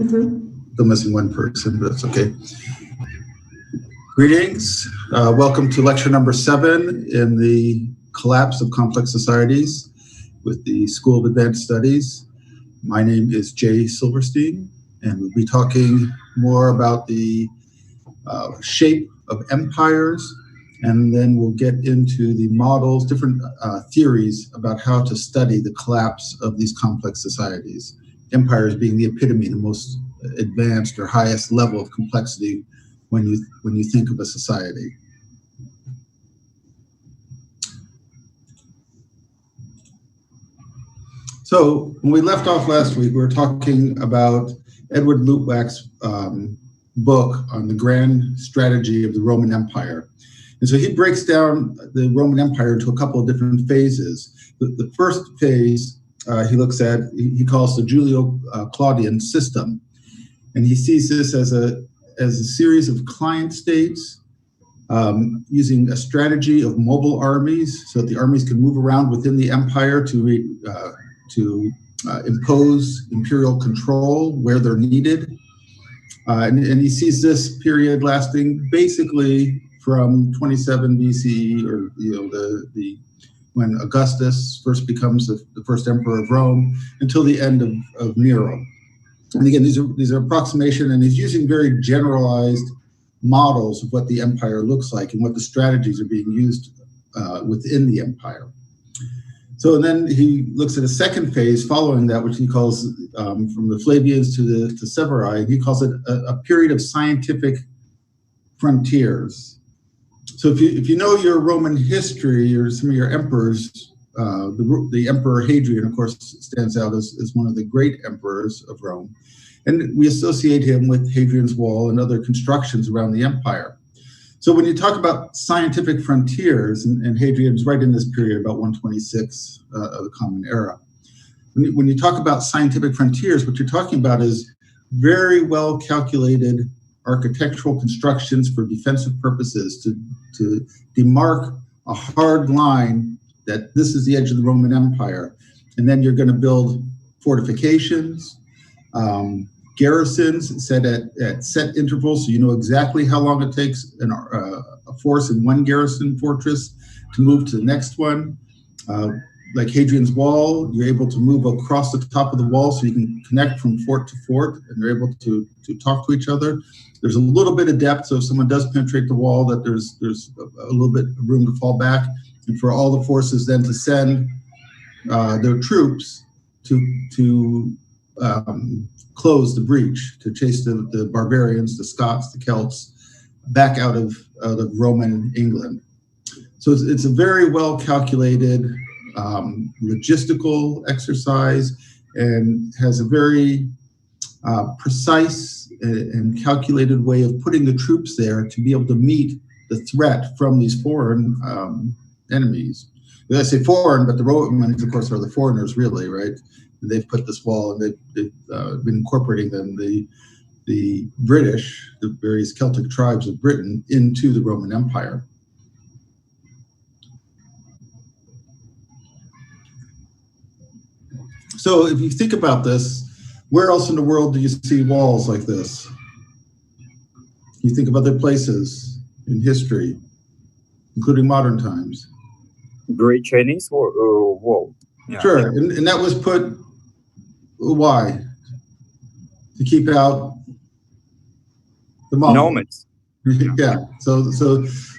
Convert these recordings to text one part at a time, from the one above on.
Still missing one person, but that's okay. Greetings. Welcome to lecture number 7 in the Collapse of Complex Societies with the School of Advanced Studies. My name is Jay Silverstein, and we'll be talking more about the shape of empires, and then we'll get into the models, different theories about how to study the collapse of these complex societies. Empires being the epitome, the most advanced or highest level of complexity when you think of a society. So when we left off last week, we were talking about Edward Luttwak's book on the grand strategy of the Roman Empire. And so he breaks down the Roman Empire into a couple of different phases. The first phase he looks at, he calls the Julio-Claudian system. And he sees this as a series of client states using a strategy of mobile armies so that the armies can move around within the empire to impose imperial control where they're needed. And he sees this period lasting basically from 27 BCE, or when Augustus first becomes the first emperor of Rome, until the end of Nero. And again, these are approximation, and he's using very generalized models of what the empire looks like and what the strategies are being used within the empire. So then he looks at a second phase following that, which he calls from the Flavians to Severi. He calls it a period of scientific frontiers. So if you know your Roman history or some of your emperors, the Emperor Hadrian, of course, stands out as one of the great emperors of Rome. And we associate him with Hadrian's Wall and other constructions around the empire. So when you talk about scientific frontiers, and Hadrian's right in this period, about 126 of the Common Era. When you talk about scientific frontiers, what you're talking about is very well calculated architectural constructions for defensive purposes to demark a hard line that this is the edge of the Roman Empire. And then you're going to build fortifications, garrisons set at set intervals, so you know exactly how long it takes a force in one garrison fortress to move to the next one. Like Hadrian's Wall, you're able to move across the top of the wall so you can connect from fort to fort, and they're able to talk to each other. There's a little bit of depth, so if someone does penetrate the wall, that there's a little bit of room to fall back, and for all the forces then to send their troops to close the breach, to chase the barbarians, the Scots, the Celts, back out of Roman England. So it's a very well calculated logistical exercise, and has a very precise and calculated way of putting the troops there to be able to meet the threat from these foreign enemies. I say foreign, but the Romans, of course, are the foreigners, really, right? And they've put this wall, and they've been incorporating them, the British, the various Celtic tribes of Britain, into the Roman Empire. So if you think about this, where else in the world do you see walls like this? You think of other places in history, including modern times. Great Chinese Wall. Yeah. Sure, and that was put, why? To keep out the nomads. Yeah, so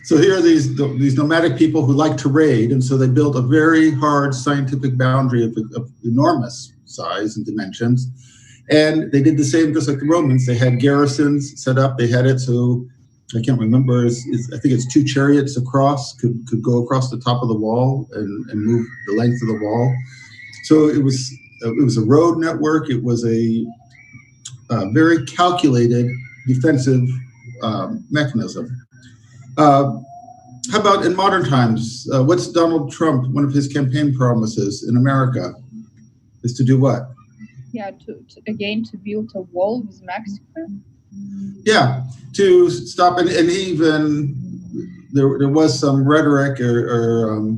here are these nomadic people who like to raid, and so they built a very hard scientific boundary of enormous size and dimensions. And they did the same just like the Romans. They had garrisons set up. They had it so, I can't remember, I think it's 2 chariots across, could go across the top of the wall and move the length of the wall. So it was a road network. It was a very calculated defensive mechanism. How about in modern times? What's Donald Trump, one of his campaign promises in America, is to do what? Yeah, to build a wall with Mexico. Yeah, to stop, and even there was some rhetoric or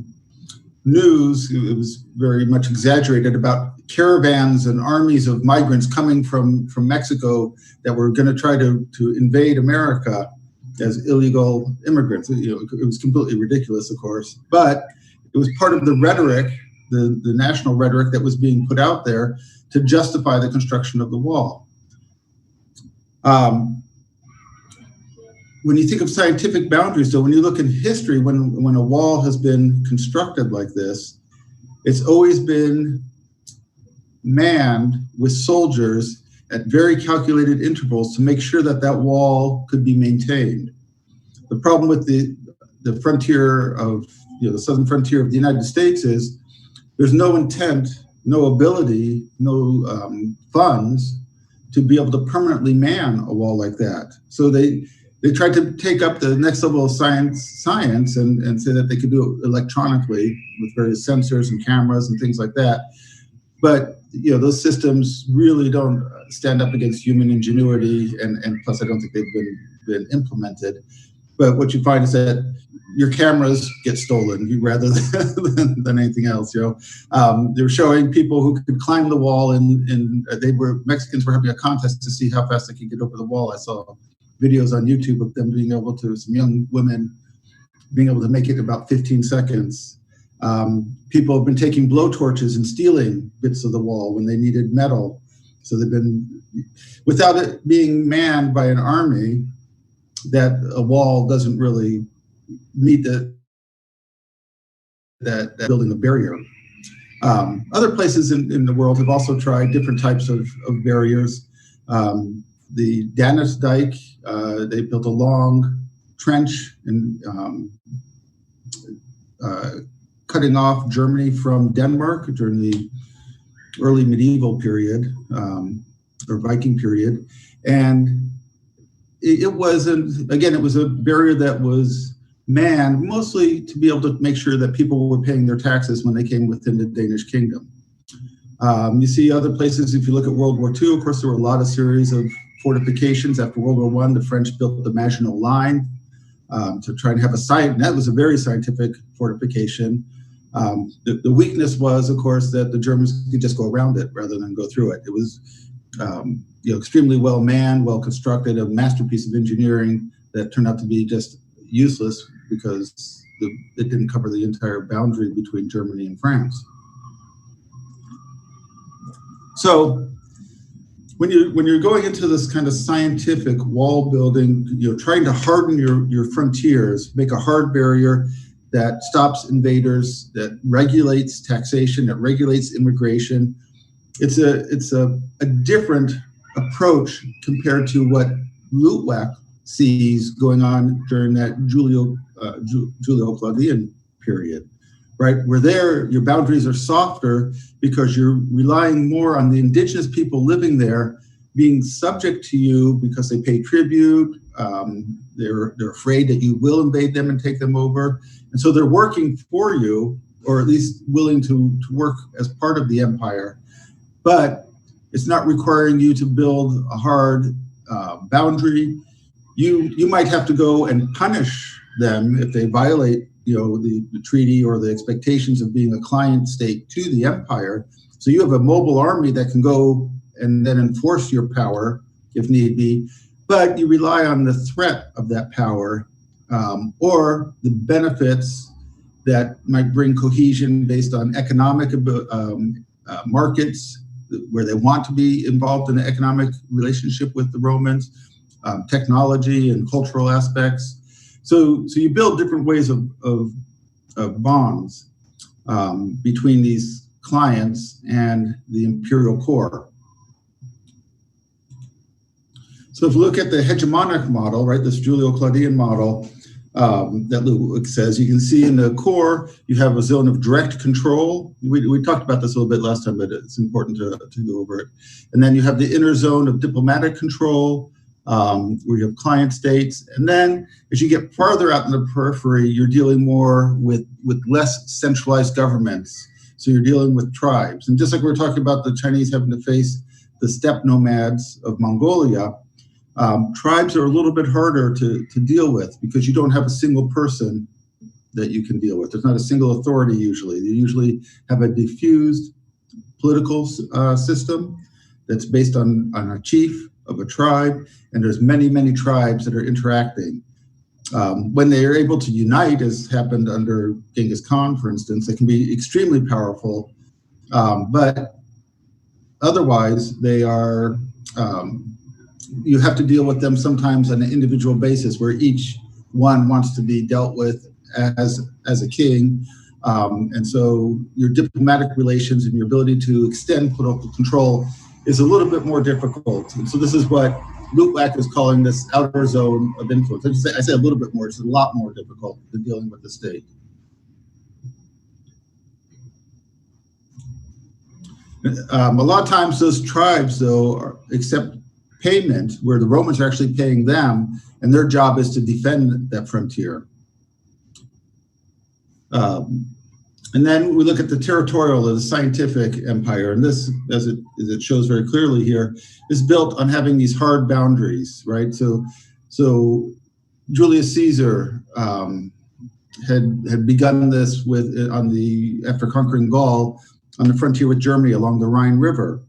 news, it was very much exaggerated about caravans and armies of migrants coming from Mexico that were going to try to invade America as illegal immigrants. It was completely ridiculous, of course, but it was part of the rhetoric, the national rhetoric that was being put out there to justify the construction of the wall. When you think of scientific boundaries, so when you look in history, when a wall has been constructed like this, it's always been manned with soldiers at very calculated intervals to make sure that that wall could be maintained. The problem with the frontier of, the southern frontier of the United States is there's no intent, no ability, no funds to be able to permanently man a wall like that. So they tried to take up the next level of science and say that they could do it electronically with various sensors and cameras and things like that. But those systems really don't stand up against human ingenuity, and plus I don't think they've been implemented. But what you find is that your cameras get stolen rather than anything else. They're showing people who could climb the wall, and Mexicans were having a contest to see how fast they could get over the wall. I saw videos on YouTube of them being able to, some young women being able to make it in about 15 seconds. People have been taking blowtorches and stealing bits of the wall when they needed metal. So they've been, without it being manned by an army, that a wall doesn't really meet that building a barrier. Other places in the world have also tried different types of barriers. The Danish Dike, they built a long trench and cutting off Germany from Denmark during the early medieval period, or Viking period. And it was a barrier that was manned mostly to be able to make sure that people were paying their taxes when they came within the Danish kingdom. You see other places, if you look at World War II, of course, there were a lot of series of fortifications. After World War I, the French built the Maginot Line to try and have that was a very scientific fortification. The weakness was, of course, that the Germans could just go around it rather than go through it. It was extremely well manned, well constructed, a masterpiece of engineering that turned out to be just useless because it didn't cover the entire boundary between Germany and France. So when you're going into this kind of scientific wall building, trying to harden your frontiers, make a hard barrier that stops invaders, that regulates taxation, that regulates immigration, it's a different approach compared to what Luttwak sees going on during that Julio-Claudian period, right? Where there, your boundaries are softer because you're relying more on the indigenous people living there being subject to you because they pay tribute. They're afraid that you will invade them and take them over. And so they're working for you, or at least willing to work as part of the empire. But it's not requiring you to build a hard boundary. You might have to go and punish them if they violate the treaty or the expectations of being a client state to the empire. So you have a mobile army that can go and then enforce your power if need be, but you rely on the threat of that power or the benefits that might bring cohesion based on economic markets where they want to be involved in an economic relationship with the Romans, technology and cultural aspects. So you build different ways of bonds between these clients and the imperial core. So if you look at the hegemonic model, right, this Julio-Claudian model that Luttwak says, you can see in the core, you have a zone of direct control. We talked about this a little bit last time, but it's important to go over it. And then you have the inner zone of diplomatic control, where you have client states. And then as you get farther out in the periphery, you're dealing more with less centralized governments. So you're dealing with tribes. And just like we were talking about the Chinese having to face the steppe nomads of Mongolia, tribes are a little bit harder to deal with because you don't have a single person that you can deal with. There's not a single authority usually. You usually have a diffused political system that's based on a chief of a tribe, and there's many, many tribes that are interacting. When they are able to unite, as happened under Genghis Khan, for instance, they can be extremely powerful, but otherwise they are, you have to deal with them sometimes on an individual basis where each one wants to be dealt with as a king. And so your diplomatic relations and your ability to extend political control is a little bit more difficult. And so this is what Luttwak is calling this outer zone of influence. I say a little bit more, it's a lot more difficult than dealing with the state. A lot of times those tribes, though, accept payment where the Romans are actually paying them, and their job is to defend that frontier. And then we look at the territorial or the scientific empire, and this, as it shows very clearly here, is built on having these hard boundaries, right? So Julius Caesar had begun this after conquering Gaul on the frontier with Germany along the Rhine River.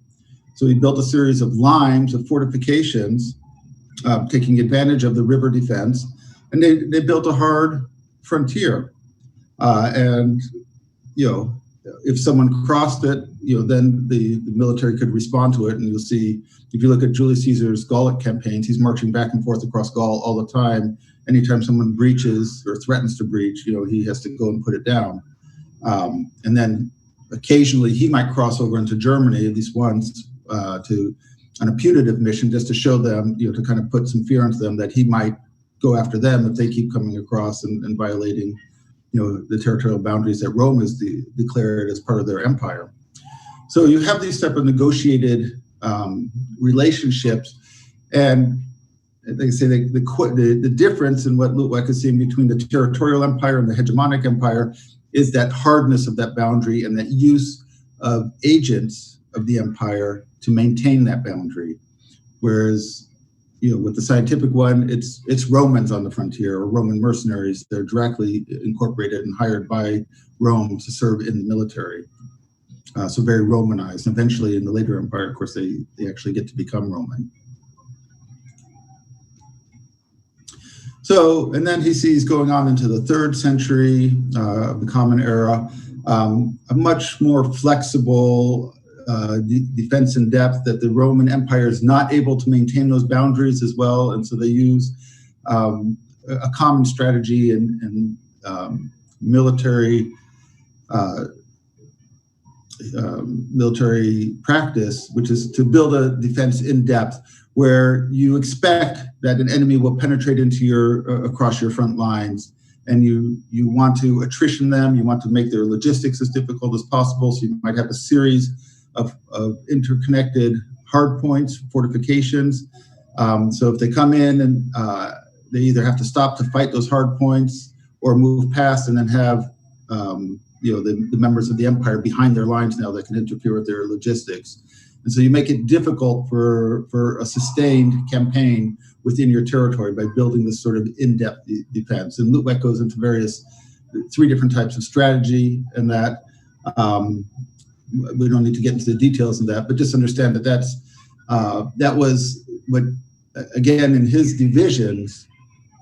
So he built a series of limes, of fortifications, taking advantage of the river defense, and they built a hard frontier. And if someone crossed it, then the military could respond to it. And you'll see, if you look at Julius Caesar's Gallic campaigns, he's marching back and forth across Gaul all the time. Anytime someone breaches or threatens to breach, he has to go and put it down. And then occasionally he might cross over into Germany, at least once, on a punitive mission, just to show them, to kind of put some fear into them that he might go after them if they keep coming across and violating the territorial boundaries that Rome has declared as part of their empire. So you have these type of negotiated relationships, and they say the difference in what Luttwak is seeing between the territorial empire and the hegemonic empire is that hardness of that boundary and that use of agents of the empire to maintain that boundary. Whereas with the scientific one, it's Romans on the frontier, or Roman mercenaries. They're directly incorporated and hired by Rome to serve in the military. So very Romanized. Eventually, in the later empire, of course, they actually get to become Roman. So, and then he sees going on into the 3rd century of the Common Era, a much more flexible defense in depth, that the Roman Empire is not able to maintain those boundaries as well, and so they use a common strategy and military practice, which is to build a defense in depth, where you expect that an enemy will penetrate into across your front lines, and you want to attrition them, you want to make their logistics as difficult as possible, so you might have a series of interconnected hard points, fortifications. So if they come in and they either have to stop to fight those hard points or move past, and then have the members of the empire behind their lines now that can interfere with their logistics. And so you make it difficult for a sustained campaign within your territory by building this sort of in-depth defense. And Luttwak goes into 3 different types of strategy, and that we don't need to get into the details of that, but just understand that that was what, again, in his divisions,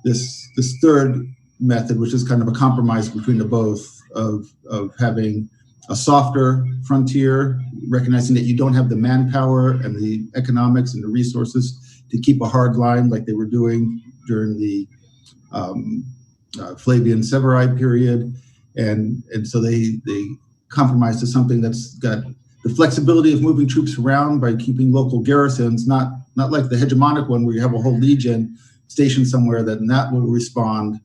this 3rd method, which is kind of a compromise between the both of having a softer frontier, recognizing that you don't have the manpower and the economics and the resources to keep a hard line like they were doing during the Flavian Severide period, and so they compromise to something that's got the flexibility of moving troops around by keeping local garrisons, not like the hegemonic one where you have a whole legion stationed somewhere that will respond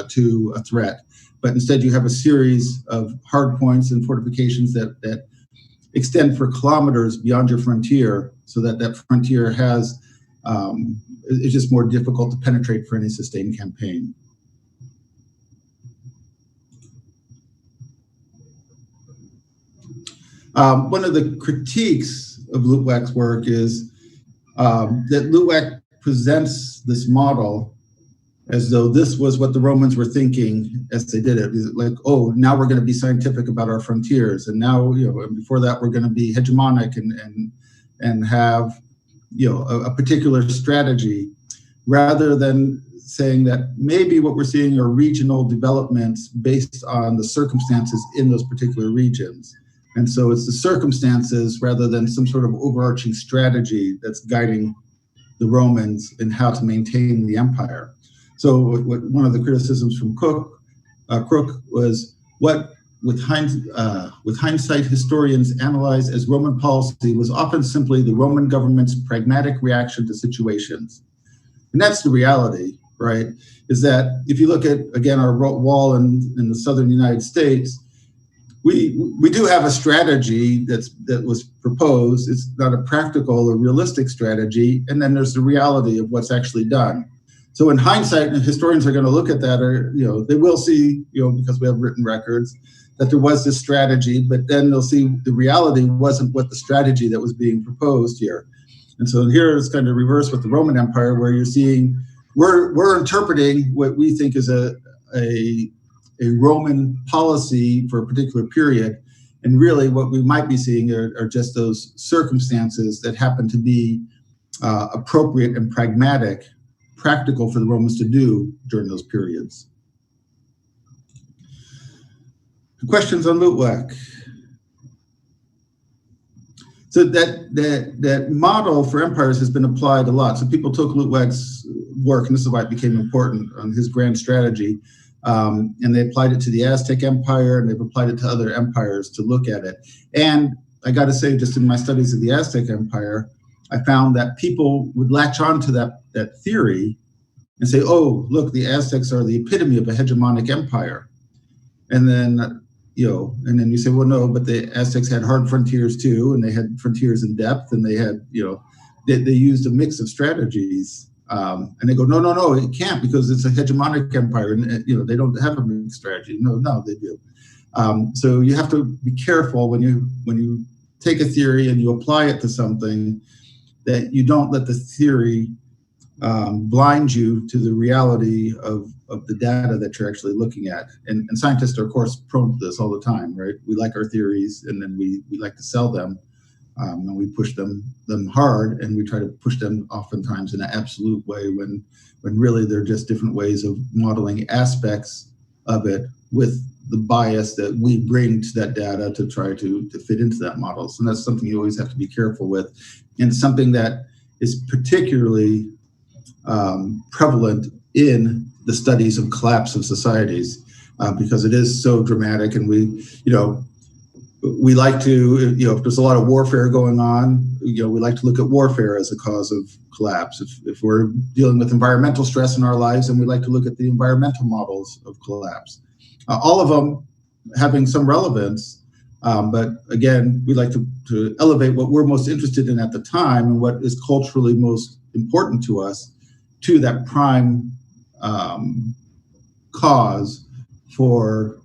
to a threat. But instead you have a series of hard points and fortifications that extend for kilometers beyond your frontier, so that frontier is just more difficult to penetrate for any sustained campaign. One of the critiques of Luttwak's work is that Luttwak presents this model as though this was what the Romans were thinking as they did it. Like, oh, now we're going to be scientific about our frontiers, and now, and before that, we're going to be hegemonic and have, a particular strategy, rather than saying that maybe what we're seeing are regional developments based on the circumstances in those particular regions. And so it's the circumstances rather than some sort of overarching strategy that's guiding the Romans in how to maintain the empire. So one of the criticisms from Crook was what, with hindsight, historians analyze as Roman policy was often simply the Roman government's pragmatic reaction to situations. And that's the reality, right? Is that if you look at, again, our wall in the southern United States, we do have a strategy that was proposed. It's not a practical or realistic strategy. And then there's the reality of what's actually done. So in hindsight, and historians are going to look at that, or they will see, because we have written records, that there was this strategy, but then they'll see the reality wasn't what the strategy that was being proposed here. And so here it's kind of reverse with the Roman Empire, where you're seeing we're interpreting what we think is a Roman policy for a particular period, and really what we might be seeing are just those circumstances that happen to be appropriate and practical for the Romans to do during those periods. Questions on Luttwak? So that model for empires has been applied a lot. So people took Luttwak's work, and this is why it became important on his grand strategy, and they applied it to the Aztec Empire, and they've applied it to other empires to look at it. And I got to say, just in my studies of the Aztec Empire, I found that people would latch on to that theory and say, oh, look, the Aztecs are the epitome of a hegemonic empire. And then, and then you say, well, no, but the Aztecs had hard frontiers too, and they had frontiers in depth, and they had, they used a mix of strategies. And they go, no, it can't, because it's a hegemonic empire, and they don't have a mixed strategy. No, they do. So you have to be careful when you take a theory and you apply it to something, that you don't let the theory blind you to the reality of the data that you're actually looking at. And scientists are, of course, prone to this all the time, right? We like our theories, and then we like to sell them, and we push them hard, and we try to push them oftentimes in an absolute way when really they're just different ways of modeling aspects of it with the bias that we bring to that data to try to fit into that model. So that's something you always have to be careful with, and something that is particularly prevalent in the studies of collapse of societies, because it is so dramatic, and we like to, if there's a lot of warfare going on, we like to look at warfare as a cause of collapse. If we're dealing with environmental stress in our lives, then we like to look at the environmental models of collapse. All of them having some relevance, but again, we like to elevate what we're most interested in at the time and what is culturally most important to us to that prime cause for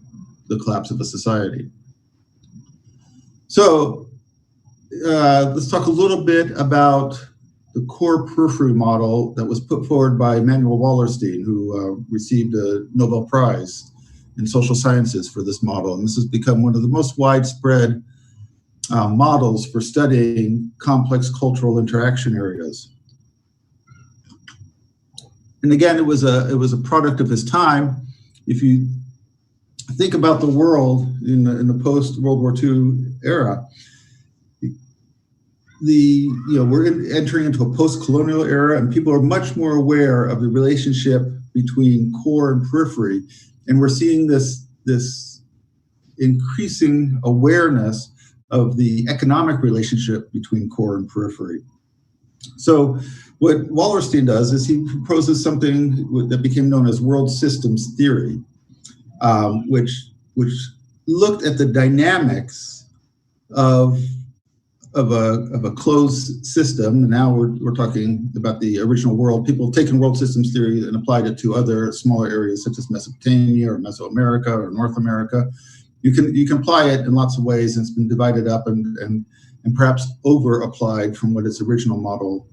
the collapse of a society. So let's talk a little bit about the core periphery model that was put forward by Emanuel Wallerstein, who received a Nobel Prize in social sciences for this model. And this has become one of the most widespread models for studying complex cultural interaction areas. And again, it was a product of his time. If you think about the world in the post-World War II era, we're entering into a post-colonial era, and people are much more aware of the relationship between core and periphery, and we're seeing this increasing awareness of the economic relationship between core and periphery. So what Wallerstein does is he proposes something that became known as world systems theory, which looked at the dynamics of a closed system. And now we're talking about the original world. People have taken world systems theory and applied it to other smaller areas such as Mesopotamia or Mesoamerica or North America. You can apply it in lots of ways, and it's been divided up and perhaps over applied from what its original model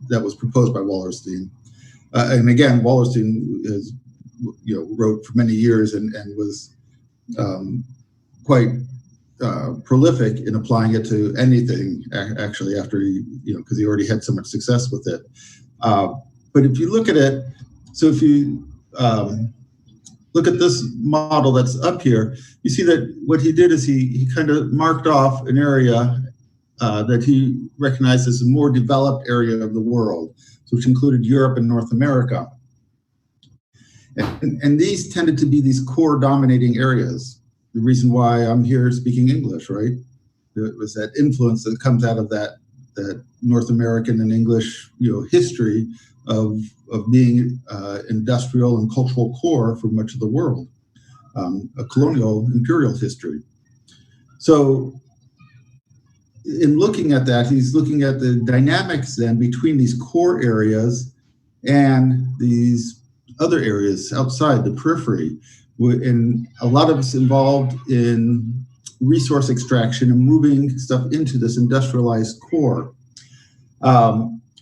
that was proposed by Wallerstein. And again, Wallerstein has, wrote for many years and was quite prolific in applying it to anything. Actually, after because he already had so much success with it. But if you look at it, so if you look at this model that's up here, you see that what he did is he kind of marked off an area that he recognized as a more developed area of the world, which included Europe and North America. And these tended to be these core dominating areas. The reason why I'm here speaking English, right? It was that influence that comes out of that North American and English, history of being industrial and cultural core for much of the world, a colonial imperial history. So in looking at that, he's looking at the dynamics then between these core areas and these other areas outside the periphery. And a lot of us involved in resource extraction and moving stuff into this industrialized core.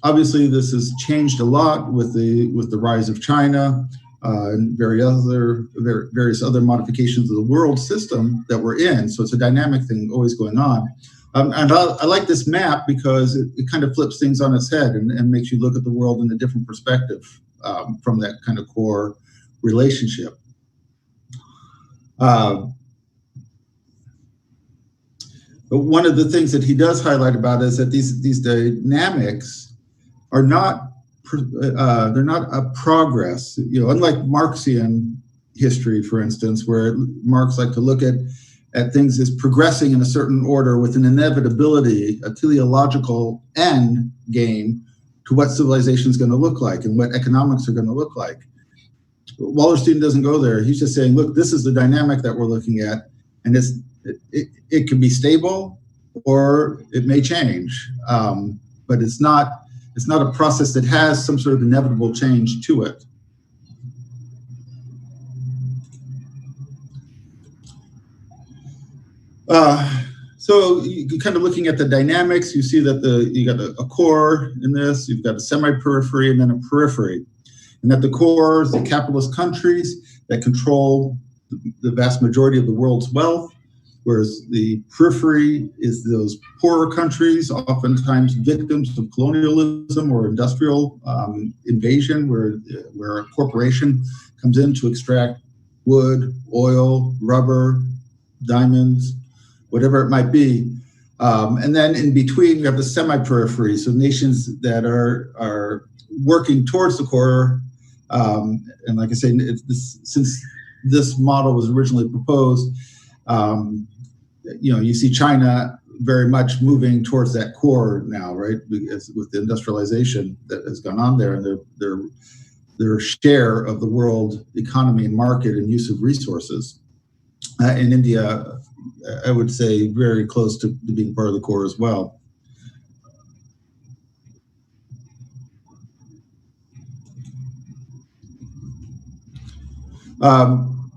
Obviously, this has changed a lot with the rise of China and various other modifications of the world system that we're in. So it's a dynamic thing always going on. And I like this map because it kind of flips things on its head and makes you look at the world in a different perspective from that kind of core relationship. But one of the things that he does highlight about is that these dynamics are not they're not a progress. Unlike Marxian history, for instance, where Marx liked to look at things as progressing in a certain order with an inevitability, a teleological end game to what civilization is going to look like and what economics are going to look like. Wallerstein doesn't go there. He's just saying, look, this is the dynamic that we're looking at, and it can be stable or it may change, but it's not a process that has some sort of inevitable change to it. So you kind of looking at the dynamics, you see that you got a core in this, you've got a semi-periphery and then a periphery. And at the core is the capitalist countries that control the vast majority of the world's wealth, whereas the periphery is those poorer countries, oftentimes victims of colonialism or industrial invasion, where a corporation comes in to extract wood, oil, rubber, diamonds, whatever it might be. And then in between, you have the semi-periphery, so nations that are working towards the core. And like I say, since this model was originally proposed, you see China very much moving towards that core now, right? Because with the industrialization that has gone on there, and their share of the world economy and market and use of resources. In India, I would say very close to being part of the core as well.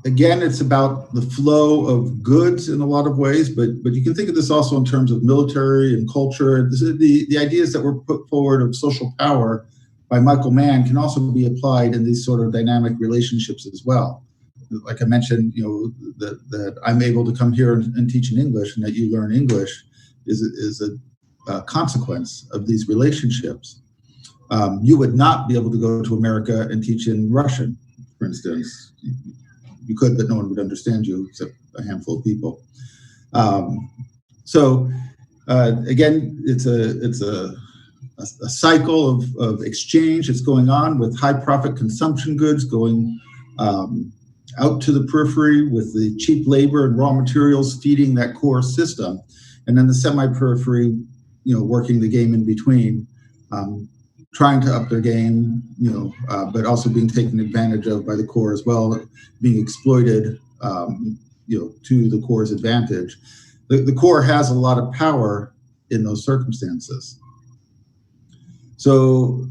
Again, it's about the flow of goods in a lot of ways, but you can think of this also in terms of military and culture. The ideas that were put forward of social power by Michael Mann can also be applied in these sort of dynamic relationships as well. Like I mentioned, that I'm able to come here and teach in English, and that you learn English is a consequence of these relationships. You would not be able to go to America and teach in Russian, for instance. You could, but no one would understand you except a handful of people. Again, it's a cycle of exchange that's going on with high profit consumption goods going out to the periphery with the cheap labor and raw materials feeding that core system, and then the semi-periphery, working the game in between, trying to up their game, but also being taken advantage of by the core as well, being exploited, to the core's advantage. The core has a lot of power in those circumstances. So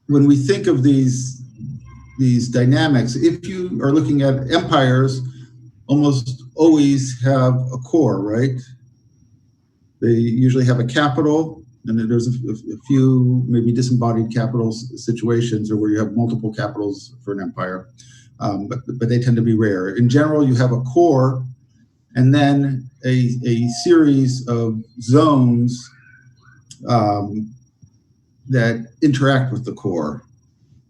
when we think of these dynamics, if you are looking at empires, almost always have a core, right? They usually have a capital And then there's a few maybe disembodied capital situations or where you have multiple capitals for an empire, but they tend to be rare. In general, you have a core and then a series of zones that interact with the core.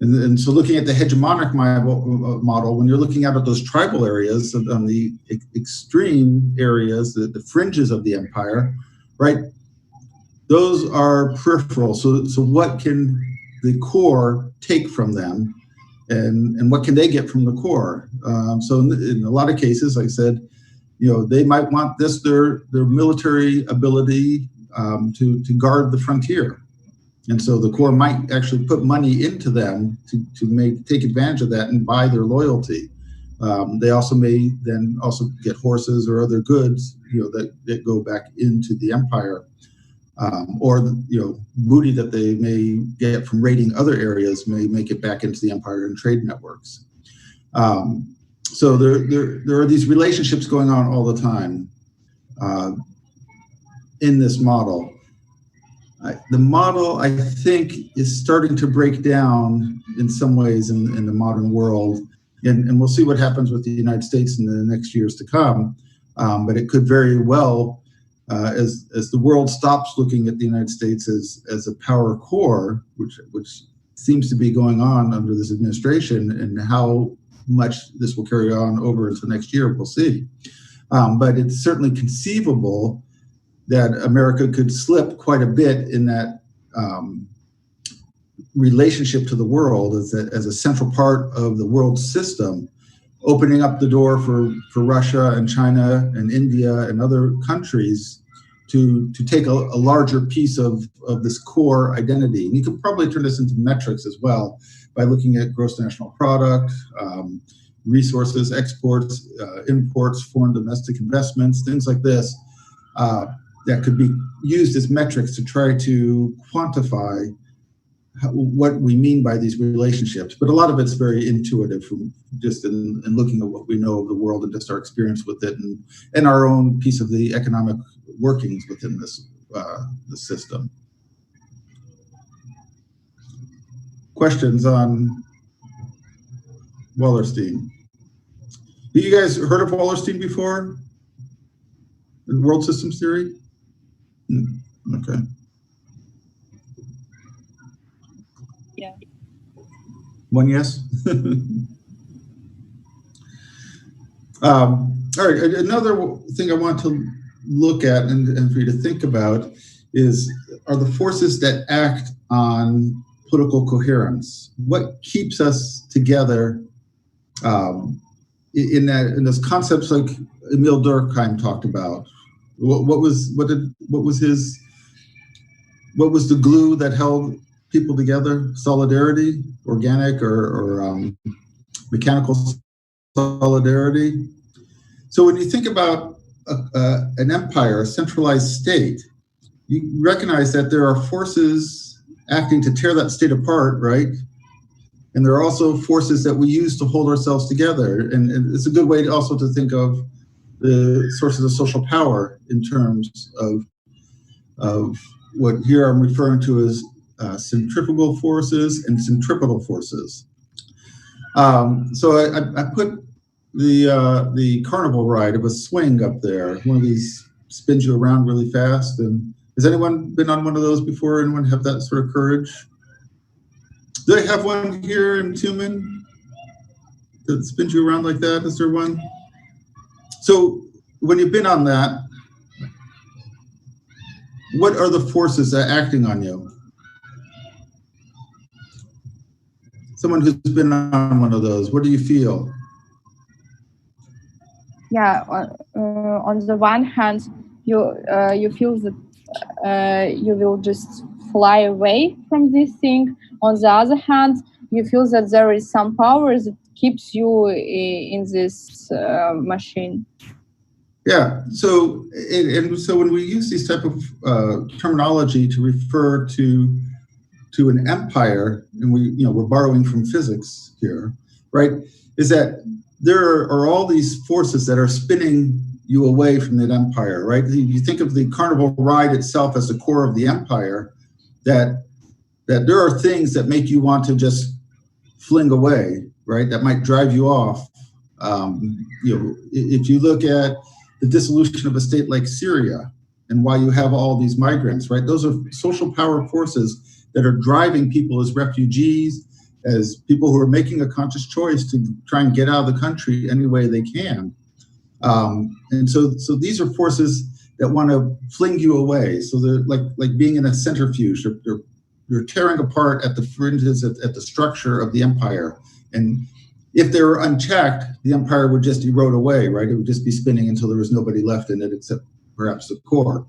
And so looking at the hegemonic model, when you're looking out at those tribal areas, on the extreme areas, the fringes of the empire, right? Those are peripheral. So what can the core take from them, and what can they get from the core? So in a lot of cases, like I said, they might want their military ability to guard the frontier. And so the core might actually put money into them to take advantage of that and buy their loyalty. They also may then also get horses or other goods, that go back into the empire, or booty that they may get from raiding other areas may make it back into the empire in trade networks. So there are these relationships going on all the time in this model. The model, I think, is starting to break down in some ways in the modern world, and we'll see what happens with the United States in the next years to come. But it could very well, as the world stops looking at the United States as a power core, which seems to be going on under this administration, and how much this will carry on over into next year, we'll see. But it's certainly conceivable that America could slip quite a bit in that relationship to the world as a central part of the world system, opening up the door for Russia and China and India and other countries to take a larger piece of this core identity. And you can probably turn this into metrics as well by looking at gross national product, resources, exports, imports, foreign domestic investments, things like this. That could be used as metrics to try to quantify what we mean by these relationships. But a lot of it's very intuitive from just in looking at what we know of the world and just our experience with it and our own piece of the economic workings within this system. Questions on Wallerstein? Have you guys heard of Wallerstein before? World systems theory? Okay. Yeah. One yes? All right, another thing I want to look at and for you to think about are the forces that act on political coherence. What keeps us together in those concepts like Emil Durkheim talked about? What was the glue that held people together? Solidarity, organic or mechanical solidarity. So when you think about an empire, a centralized state, you recognize that there are forces acting to tear that state apart, right? And there are also forces that we use to hold ourselves together. And it's a good way also to think of the sources of social power in terms of what here I'm referring to as centrifugal forces and centripetal forces. So I put the carnival ride of a swing up there. One of these spins you around really fast. And has anyone been on one of those before? Anyone have that sort of courage? Do they have one here in UTMN that spins you around like that? Is there one? So when you've been on that, what are the forces that are acting on you? Someone who's been on one of those, what do you feel? Yeah, on the one hand, you feel that you will just fly away from this thing. On the other hand, you feel that there is some power that keeps you in this machine. Yeah. So when we use these type of terminology to refer to an empire, and we're borrowing from physics here, right? Is that there are all these forces that are spinning you away from that empire, right? You think of the carnival ride itself as the core of the empire, that there are things that make you want to just fling away, right? That might drive you off. If you look at the dissolution of a state like Syria and why you have all these migrants, right? Those are social power forces that are driving people as refugees, as people who are making a conscious choice to try and get out of the country any way they can. And so these are forces that want to fling you away. So they're like being in a centrifuge. You're tearing apart at the fringes, at the structure of the empire. And if they were unchecked, the empire would just erode away, right? It would just be spinning until there was nobody left in it except perhaps the core.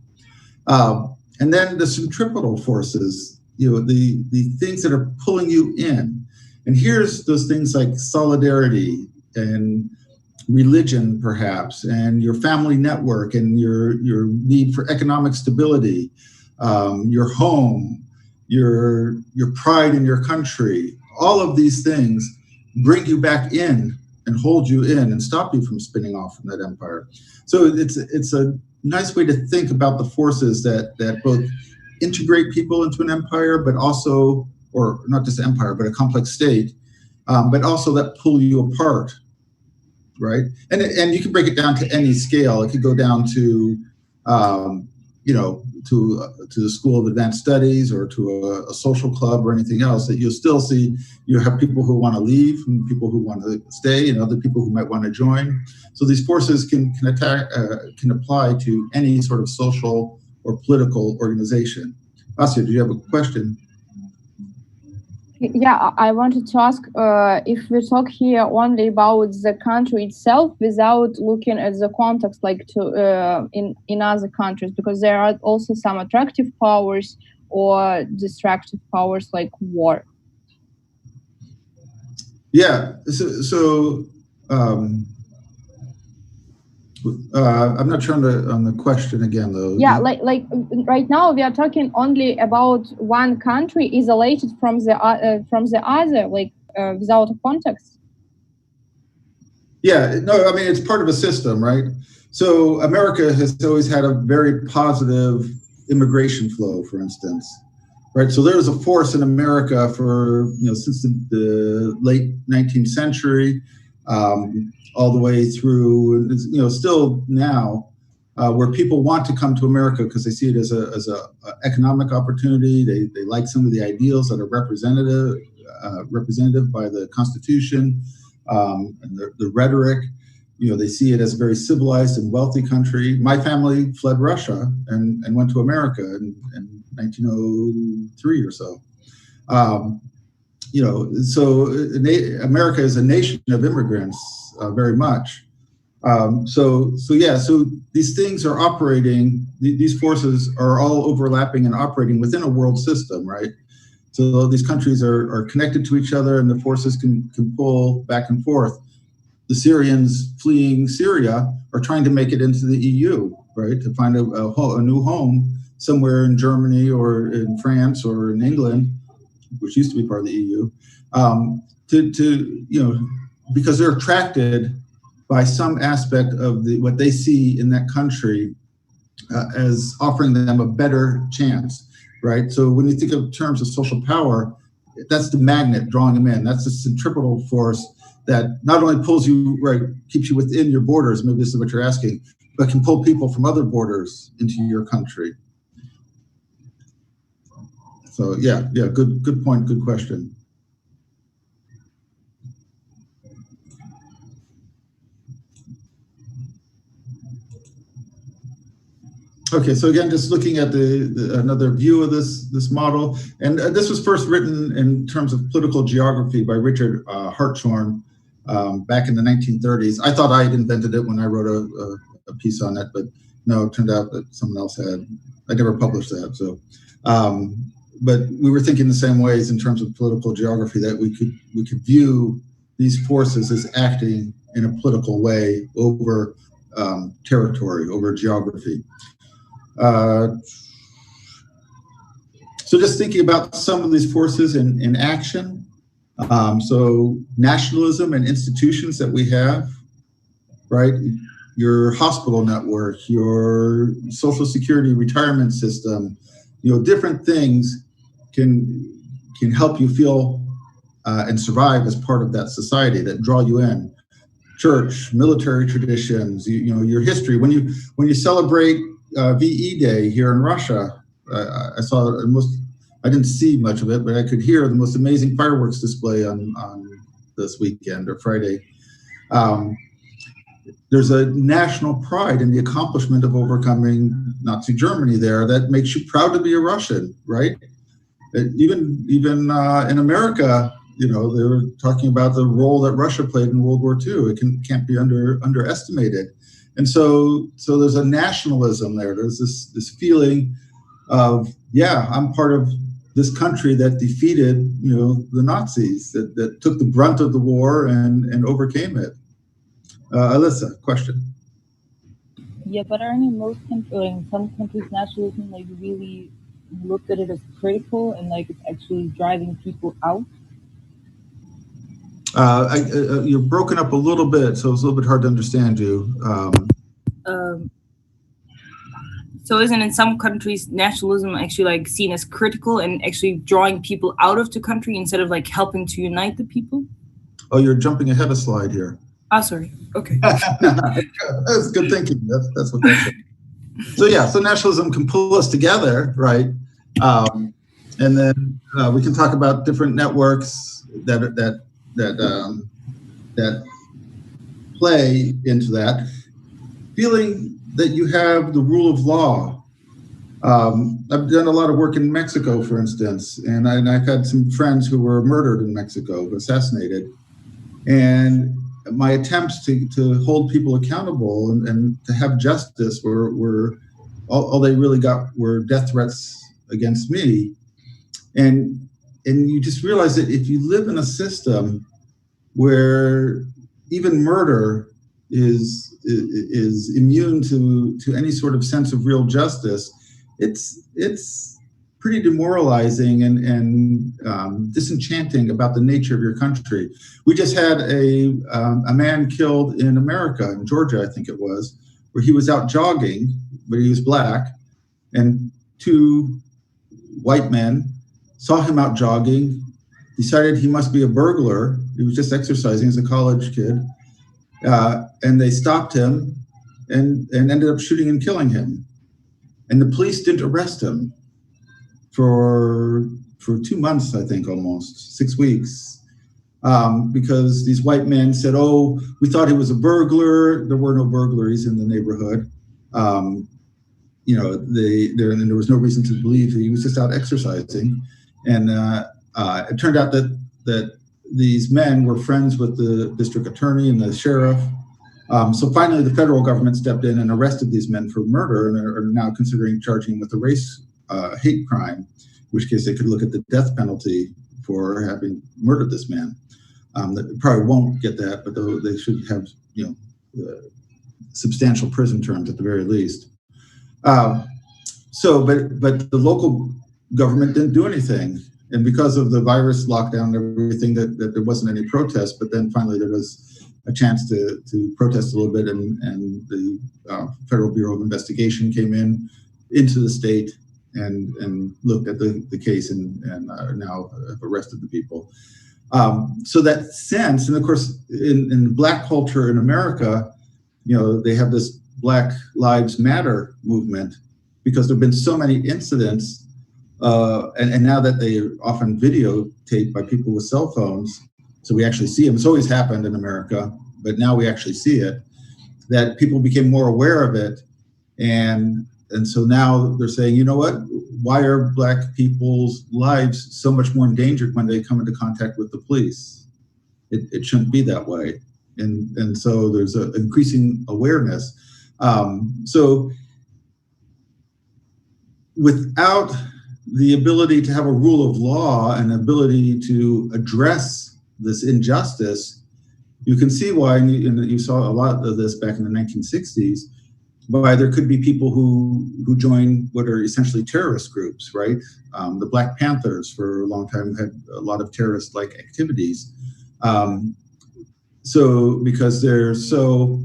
And then the centripetal forces, the things that are pulling you in. And here's those things like solidarity and religion, perhaps, and your family network and your need for economic stability, your home, your pride in your country. All of these things bring you back in and hold you in and stop you from spinning off from that empire. So it's a nice way to think about the forces that both integrate people into an empire, but also, or not just an empire, but a complex state, but also that pull you apart, right? And you can break it down to any scale. It could go down to, to the School of Advanced Studies or to a social club or anything else, that you'll still see you have people who want to leave and people who want to stay and other people who might want to join. So these forces can apply to any sort of social or political organization. Asya, do you have a question? Yeah, I wanted to ask if we talk here only about the country itself without looking at the context, like in other countries, because there are also some attractive powers or destructive powers like war. Yeah, I'm not sure on the question again, though. Yeah, like right now we are talking only about one country isolated from the other, like without a context. Yeah, no, I mean, it's part of a system, right? So America has always had a very positive immigration flow, for instance, right? So there's a force in America for, since the late 19th century, all the way through, still now, where people want to come to America because they see it as a economic opportunity. They like some of the ideals that are represented by the Constitution, and the rhetoric. They see it as a very civilized and wealthy country. My family fled Russia and went to America in 1903 or so. So America is a nation of immigrants, very much. So these things are operating, these forces are all overlapping and operating within a world system, right? So these countries are connected to each other and the forces can pull back and forth. The Syrians fleeing Syria are trying to make it into the EU, right? To find a new home somewhere in Germany or in France or in England, which used to be part of the EU, because they're attracted by some aspect of what they see in that country as offering them a better chance, right? So when you think of terms of social power, that's the magnet drawing them in. That's the centripetal force that not only pulls you, right, keeps you within your borders, maybe this is what you're asking, but can pull people from other borders into your country. So yeah, good point, good question. Okay, so again, just looking at another view of this model, and this was first written in terms of political geography by Richard Hartshorne back in the 1930s. I thought I had invented it when I wrote a piece on it, but no, it turned out that someone else had. I never published that, so. But we were thinking the same ways in terms of political geography, that we could view these forces as acting in a political way over territory, over geography. So just thinking about some of these forces in action. So nationalism and institutions that we have, right? your hospital network, your social security retirement system, different things can help you feel and survive as part of that society, that draw you in. Church, military traditions, your history. When you celebrate VE Day here in Russia, I saw I didn't see much of it, but I could hear the most amazing fireworks display on this weekend or Friday. There's a national pride in the accomplishment of overcoming Nazi Germany there that makes you proud to be a Russian, right? Even in America, they were talking about the role that Russia played in World War II. It can't be underestimated. And so there's a nationalism there. There's this feeling of, I'm part of this country that defeated, the Nazis, that took the brunt of the war and overcame it. Alyssa, question. Yeah, but aren't in some countries nationalism really looked at it as critical and it's actually driving people out? You're broken up a little bit, so it's a little bit hard to understand you. So isn't in some countries nationalism actually seen as critical and actually drawing people out of the country instead of helping to unite the people? Oh, you're jumping ahead a slide here. Oh, sorry. Okay. That's good thinking. That's what that's saying. So nationalism can pull us together, right? And then we can talk about different networks that play into that. Feeling that you have the rule of law. I've done a lot of work in Mexico, for instance, and I've had some friends who were murdered in Mexico, assassinated. And my attempts to hold people accountable and to have justice were all they really got were death threats against me. And you just realize that if you live in a system where even murder is immune to any sort of sense of real justice, it's pretty demoralizing and disenchanting about the nature of your country. We just had a man killed in America, in Georgia, I think it was, where he was out jogging, but he was black, and two white men saw him out jogging, decided he must be a burglar. He was just exercising as a college kid, and they stopped him and ended up shooting and killing him. And the police didn't arrest him for 2 months, I think, almost 6 weeks, because these white men said, "Oh, we thought he was a burglar. There were no burglaries in the neighborhood. And there was no reason to believe he was just out exercising." And it turned out that these men were friends with the district attorney and the sheriff. So finally, the federal government stepped in and arrested these men for murder, and are now considering charging with a race hate crime, in which case they could look at the death penalty for having murdered this man. They probably won't get that, but they should have substantial prison terms at the very least. But the local government didn't do anything, and because of the virus lockdown and everything, that there wasn't any protest. But then finally there was a chance to protest a little bit, and the Federal Bureau of Investigation came into the state and looked at the case and now have arrested the people. So that sense, and of course in Black culture in America, they have this Black Lives Matter movement because there have been so many incidents, and now that they are often videotaped by people with cell phones, so we actually see them. It's always happened in America, but now we actually see it, that people became more aware of it. And so now they're saying, you know what, why are Black people's lives so much more endangered when they come into contact with the police? It shouldn't be that way. And so there's an increasing awareness. So without the ability to have a rule of law and ability to address this injustice, you can see why, and you saw a lot of this back in the 1960s, why there could be people who join what are essentially terrorist groups, right? The Black Panthers for a long time had a lot of terrorist-like activities. So because they're so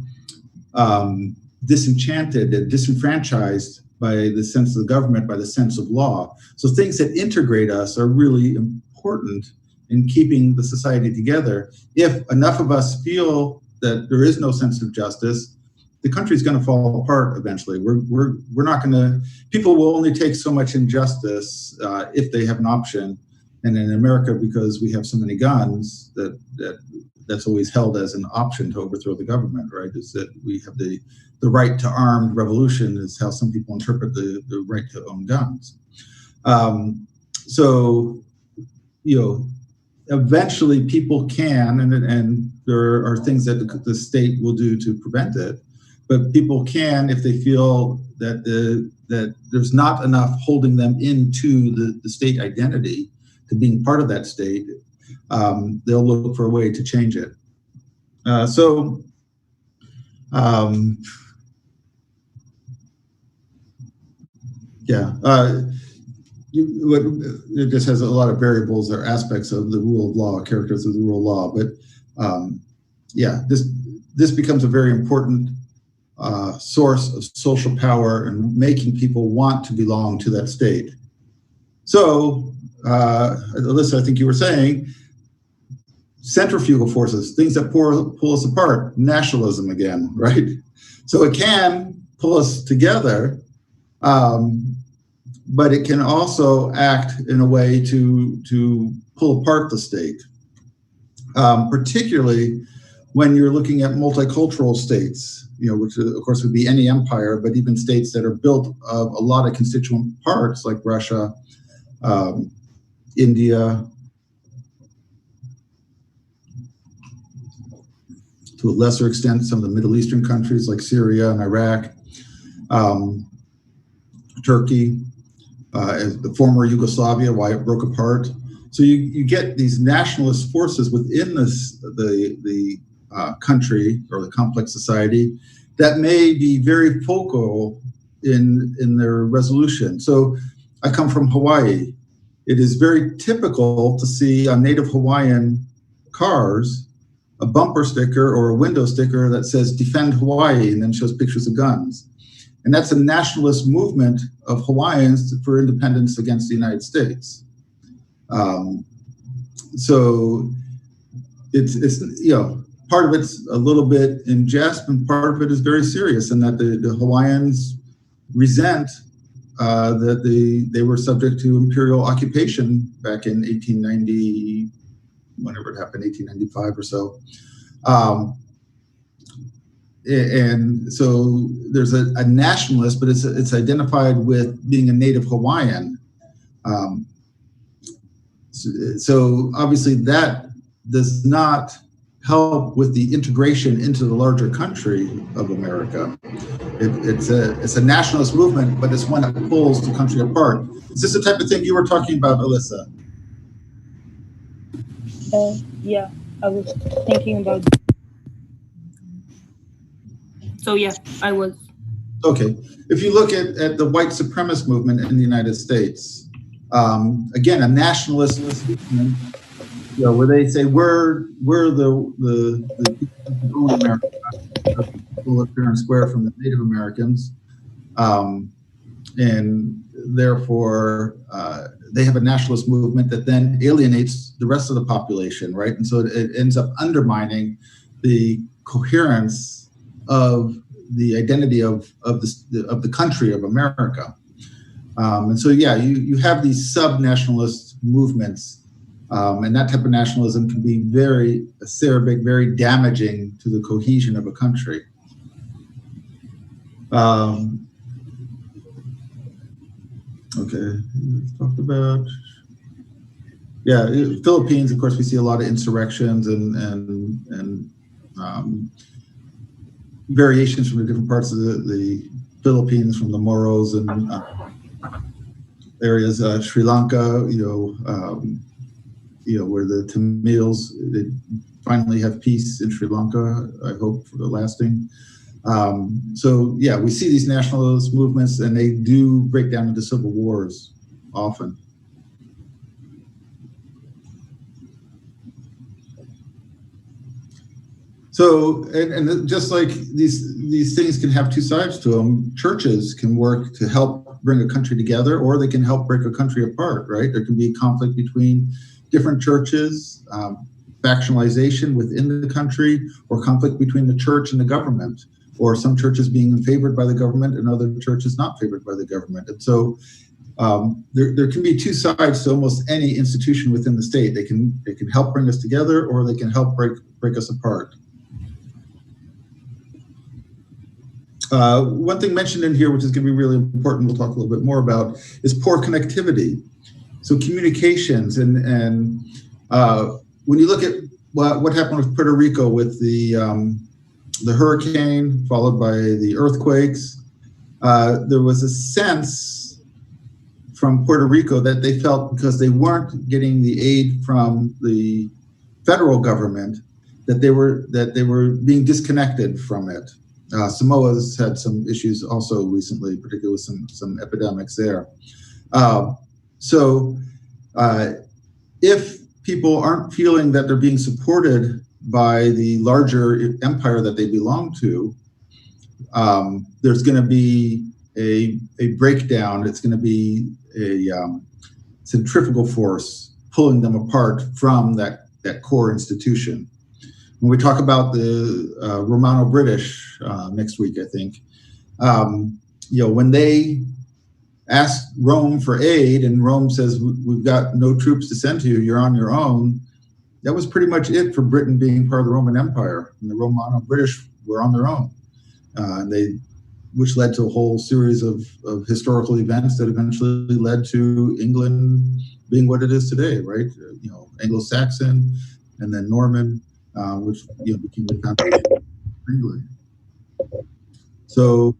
disenchanted and disenfranchised by the sense of the government, by the sense of law. So things that integrate us are really important in keeping the society together. If enough of us feel that there is no sense of justice, the country's going to fall apart eventually. We're not going to. People will only take so much injustice if they have an option. And in America, because we have so many guns, that's always held as an option to overthrow the government, right? Is that we have the right to armed revolution is how some people interpret the right to own guns. So, eventually people can, and there are things that the state will do to prevent it, but people can, if they feel that that there's not enough holding them into the state identity, to being part of that state, they'll look for a way to change it. It just has a lot of variables or aspects of the rule of law, characters of the rule of law. But this becomes a very important source of social power and making people want to belong to that state. So, Alyssa, I think you were saying, centrifugal forces, things that pull us apart, nationalism again, right? So it can pull us together, but it can also act in a way to pull apart the state, particularly when you're looking at multicultural states, which of course would be any empire, but even states that are built of a lot of constituent parts like Russia, India, to a lesser extent, some of the Middle Eastern countries like Syria and Iraq, Turkey, the former Yugoslavia, why it broke apart. So you get these nationalist forces within the country or the complex society that may be very focal in their resolution. So I come from Hawaii. It is very typical to see on native Hawaiian cars a bumper sticker or a window sticker that says "Defend Hawaii" and then shows pictures of guns. And that's a nationalist movement of Hawaiians for independence against the United States. So it's part of it's a little bit in jest, and part of it is very serious, and that the Hawaiians resent that they were subject to imperial occupation back in 1890, whenever it happened, 1895 or so. And so there's a nationalist, but it's identified with being a native Hawaiian. So obviously that does not help with the integration into the larger country of America. It's a nationalist movement, but it's one that pulls the country apart. Is this the type of thing you were talking about, Alyssa? Yeah, I was thinking about. So yeah, I was. Okay, if you look at the white supremacist movement in the United States, again, a nationalist movement, where they say we're the people who own America, people up fair and square from the Native Americans, and therefore they have a nationalist movement that then alienates the rest of the population, right? And so it ends up undermining the coherence of the identity of the country of America. And so you have these sub-nationalist movements, and that type of nationalism can be very acerbic, very damaging to the cohesion of a country. Okay, talked about. Yeah, Philippines, of course, we see a lot of insurrections and variations from the different parts of the Philippines, from the Moros and areas, Sri Lanka, where the Tamils, they finally have peace in Sri Lanka, I hope, for the lasting. So yeah, we see these nationalist movements, and they do break down into civil wars often. So, and just like these things can have two sides to them, churches can work to help bring a country together, or they can help break a country apart, right? There can be conflict between different churches, factionalization within the country, or conflict between the church and the government, or some churches being favored by the government and other churches not favored by the government. And so there can be two sides to almost any institution within the state. They can help bring us together, or they can help break us apart. One thing mentioned in here, which is going to be really important, we'll talk a little bit more about, is poor connectivity. So communications, and when you look at what happened with Puerto Rico with the hurricane followed by the earthquakes, there was a sense from Puerto Rico that they felt because they weren't getting the aid from the federal government that they were being disconnected from it. Samoa's had some issues also recently, particularly with some epidemics there. So if people aren't feeling that they're being supported by the larger empire that they belong to, there's going to be a breakdown. It's going to be a centrifugal force pulling them apart from that core institution. When we talk about the Romano-British next week, I think, when they ask Rome for aid and Rome says, we've got no troops to send to you, you're on your own, that was pretty much it for Britain being part of the Roman Empire. And the Romano-British were on their own, which led to a whole series of historical events that eventually led to England being what it is today, right? Anglo-Saxon and then Norman, which became the foundation of England. So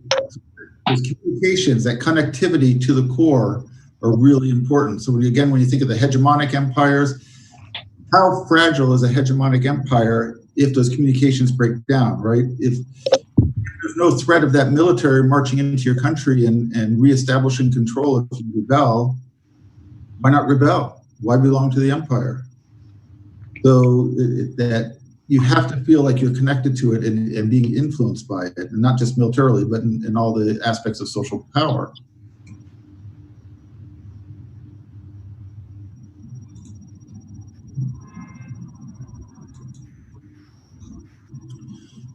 those communications, that connectivity to the core are really important. So when you think of the hegemonic empires, how fragile is a hegemonic empire if those communications break down, right? If there's no threat of that military marching into your country and reestablishing control if you rebel, why not rebel? Why belong to the empire? So that you have to feel like you're connected to it and being influenced by it, and not just militarily, but in all the aspects of social power.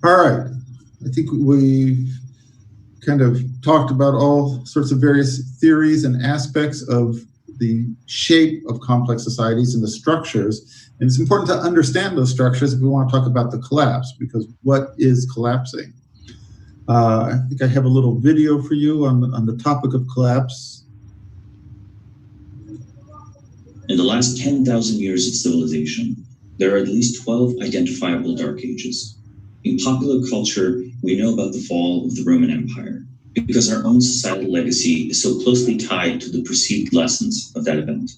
All right, I think we've kind of talked about all sorts of various theories and aspects of the shape of complex societies and the structures. And it's important to understand those structures if we want to talk about the collapse, because what is collapsing? I think I have a little video for you on the topic of collapse. In the last 10,000 years of civilization, there are at least 12 identifiable dark ages. In popular culture, we know about the fall of the Roman Empire because our own societal legacy is so closely tied to the perceived lessons of that event.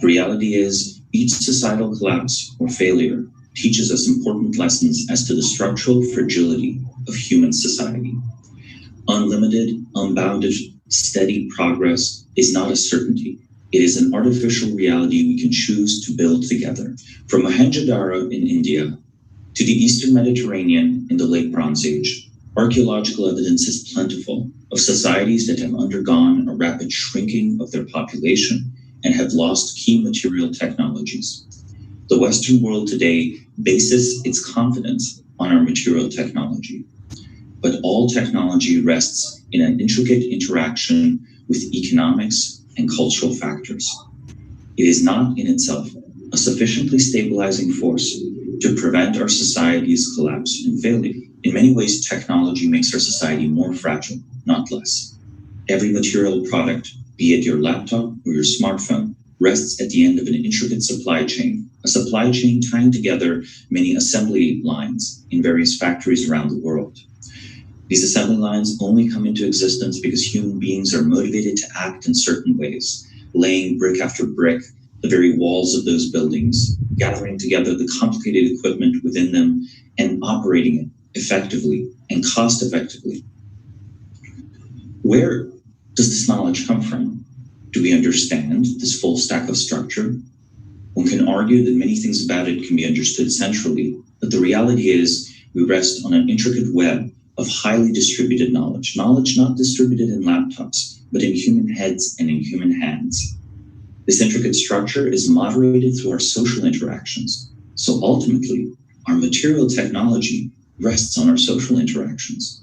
The reality is, each societal collapse or failure teaches us important lessons as to the structural fragility of human society. Unlimited, unbounded, steady progress is not a certainty. It is an artificial reality we can choose to build together. From Mohenjo-Daro in India to the Eastern Mediterranean in the Late Bronze Age, archaeological evidence is plentiful of societies that have undergone a rapid shrinking of their population and have lost key material technologies. The Western world today bases its confidence on our material technology. But all technology rests in an intricate interaction with economics and cultural factors. It is not in itself a sufficiently stabilizing force to prevent our society's collapse and failure. In many ways, technology makes our society more fragile, not less. Every material product, be it your laptop or your smartphone, rests at the end of an intricate supply chain, a supply chain tying together many assembly lines in various factories around the world. These assembly lines only come into existence because human beings are motivated to act in certain ways, laying brick after brick, the very walls of those buildings, gathering together the complicated equipment within them and operating it effectively and cost effectively. Where does this knowledge come from? Do we understand this full stack of structure? One can argue that many things about it can be understood centrally, but the reality is we rest on an intricate web of highly distributed knowledge. Knowledge not distributed in laptops, but in human heads and in human hands. This intricate structure is moderated through our social interactions. So ultimately, our material technology rests on our social interactions.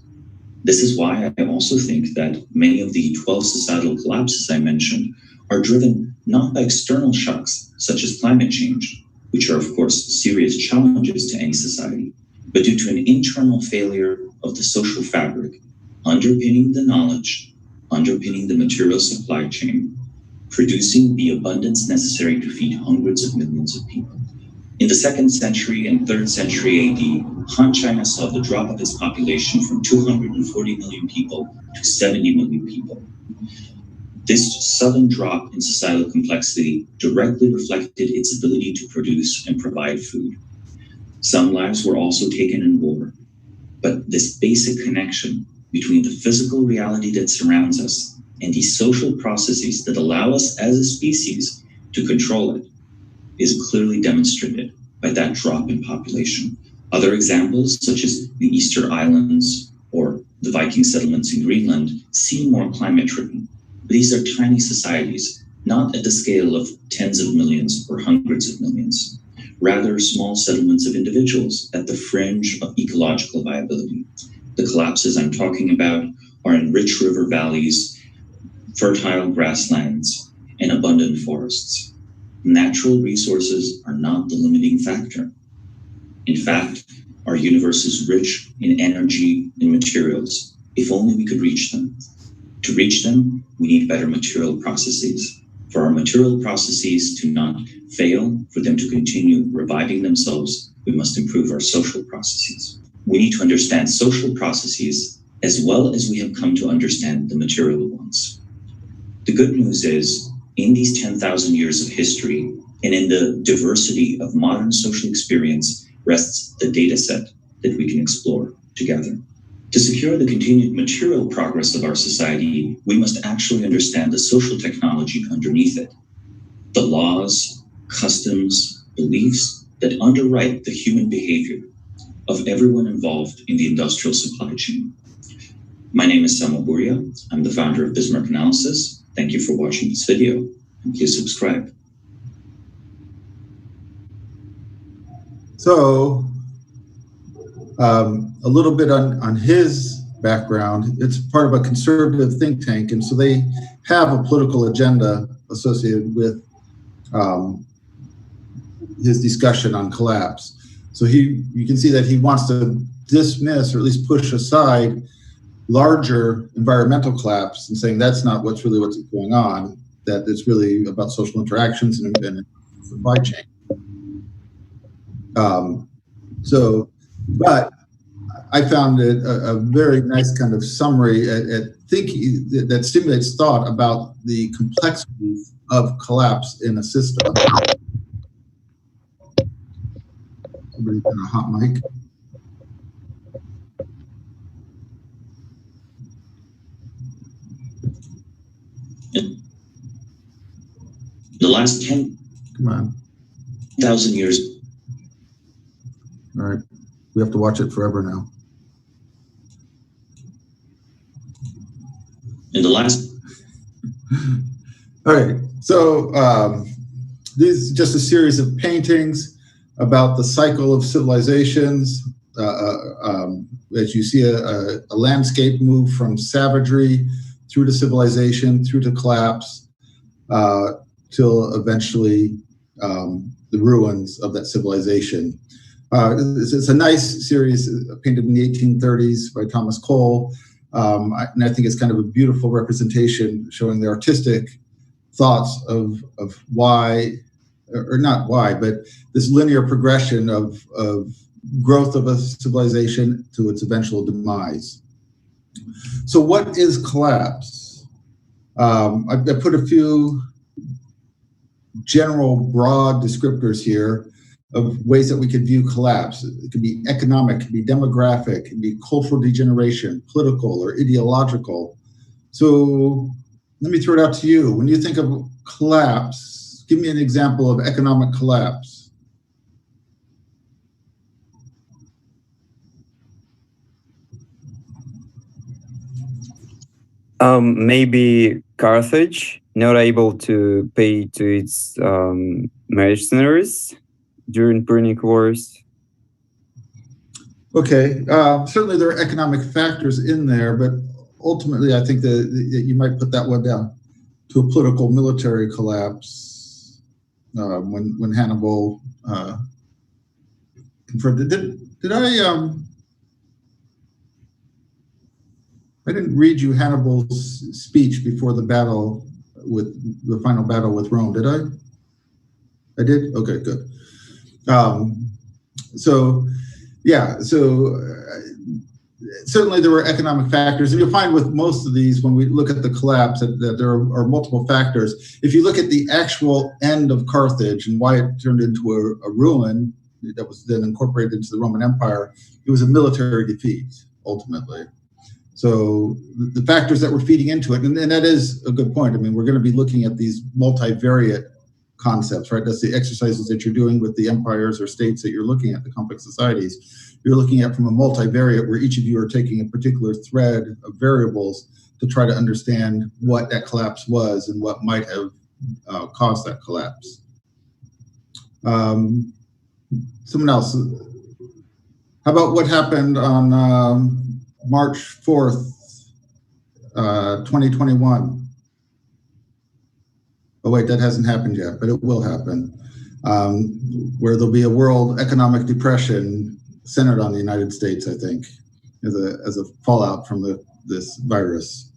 This is why I also think that many of the 12 societal collapses I mentioned are driven not by external shocks, such as climate change, which are of course serious challenges to any society, but due to an internal failure of the social fabric, underpinning the knowledge, underpinning the material supply chain, producing the abundance necessary to feed hundreds of millions of people. In the 2nd century and 3rd century AD, Han China saw the drop of its population from 240 million people to 70 million people. This sudden drop in societal complexity directly reflected its ability to produce and provide food. Some lives were also taken in war, but this basic connection between the physical reality that surrounds us and the social processes that allow us as a species to control it is clearly demonstrated by that drop in population. Other examples, such as the Easter Islands or the Viking settlements in Greenland, seem more climate-driven. These are tiny societies, not at the scale of tens of millions or hundreds of millions, rather small settlements of individuals at the fringe of ecological viability. The collapses I'm talking about are in rich river valleys, fertile grasslands, and abundant forests. Natural resources are not the limiting factor. In fact, our universe is rich in energy and materials, if only we could reach them. To reach them, we need better material processes. For our material processes to not fail, for them to continue reviving themselves, we must improve our social processes. We need to understand social processes as well as we have come to understand the material ones. The good news is, in these 10,000 years of history and in the diversity of modern social experience rests the data set that we can explore together. To secure the continued material progress of our society, we must actually understand the social technology underneath it, the laws, customs, beliefs that underwrite the human behavior of everyone involved in the industrial supply chain. My name is Samuel Buria. I'm the founder of Bismarck Analysis. Thank you for watching this video, and please subscribe. So, a little bit on his background. It's part of a conservative think tank, and so they have a political agenda associated with his discussion on collapse. So you can see that he wants to dismiss or at least push aside larger environmental collapse and saying that's not what's going on, that it's really about social interactions and supply chain. But I found it a very nice kind of summary at thinking that stimulates thought about the complexities of collapse in a system. Somebody got a hot mic. The last 10,000 years. All right, we have to watch it forever now. In the last. All right, so this is just a series of paintings about the cycle of civilizations. As you see a landscape move from savagery through to civilization, through to collapse, till eventually the ruins of that civilization. It's a nice series painted in the 1830s by Thomas Cole, and I think it's kind of a beautiful representation showing the artistic thoughts of why, or not why, but this linear progression of growth of a civilization to its eventual demise. So what is collapse? I put a few general broad descriptors here of ways that we could view collapse. It could be economic, it could be demographic, it could be cultural degeneration, political or ideological. So let me throw it out to you. When you think of collapse, give me an example of economic collapse. Maybe Carthage, not able to pay to its mercenaries during Punic Wars. Okay, certainly there are economic factors in there, but ultimately I think that you might put that one down to a political military collapse when Hannibal confronted. Did I didn't read you Hannibal's speech before the battle with the final battle with Rome, did I? I did? Okay, good. Certainly there were economic factors, and you'll find with most of these, when we look at the collapse, that there are multiple factors. If you look at the actual end of Carthage and why it turned into a ruin that was then incorporated into the Roman Empire, it was a military defeat, ultimately. So the factors that were feeding into it, and that is a good point. I mean, we're going to be looking at these multivariate concepts, right? That's the exercises that you're doing with the empires or states that you're looking at, the complex societies. You're looking at from a multivariate where each of you are taking a particular thread of variables to try to understand what that collapse was and what might have caused that collapse. Someone else. How about what happened on March 4th, 2021? Oh wait, that hasn't happened yet, but it will happen, where there'll be a world economic depression centered on the United States, I think, as a fallout from this virus.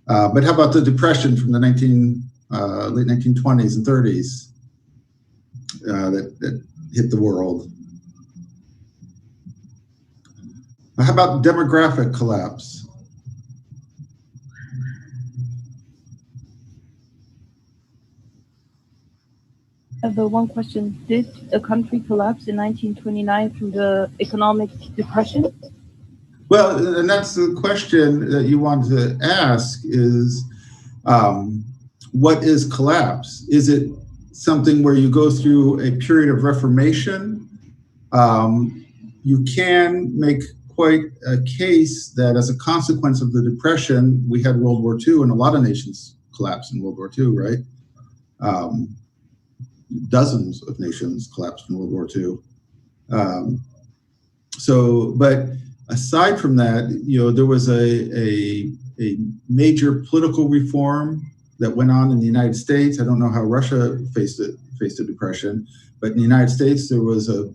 But how about the depression from the late 1920s and 30s that hit the world? How about demographic collapse? The one question, did a country collapse in 1929 through the economic depression? Well, and that's the question that you want to ask is, what is collapse? Is it something where you go through a period of reformation? You can make quite a case that as a consequence of the Depression, we had World War II, and a lot of nations collapsed in World War II, right? Dozens of nations collapsed in World War II. But aside from that, there was a major political reform that went on in the United States. I don't know how Russia faced a depression, but in the United States, there was a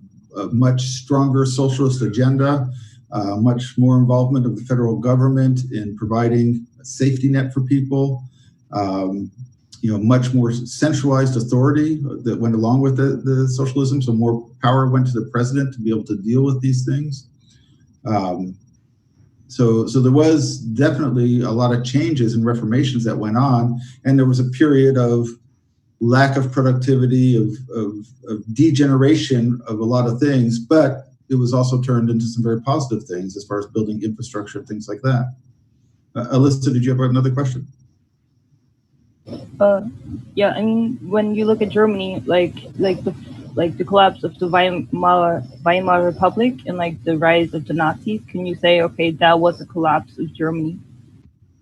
much stronger socialist agenda, much more involvement of the federal government in providing a safety net for people, much more centralized authority that went along with the socialism. So more power went to the president to be able to deal with these things. So there was definitely a lot of changes and reformations that went on, and there was a period of lack of productivity, of degeneration of a lot of things, but it was also turned into some very positive things as far as building infrastructure and things like that. Alyssa, did you have another question? Yeah, I mean, when you look at Germany, like the collapse of the Weimar Republic and like the rise of the Nazis, can you say, okay, that was a collapse of Germany?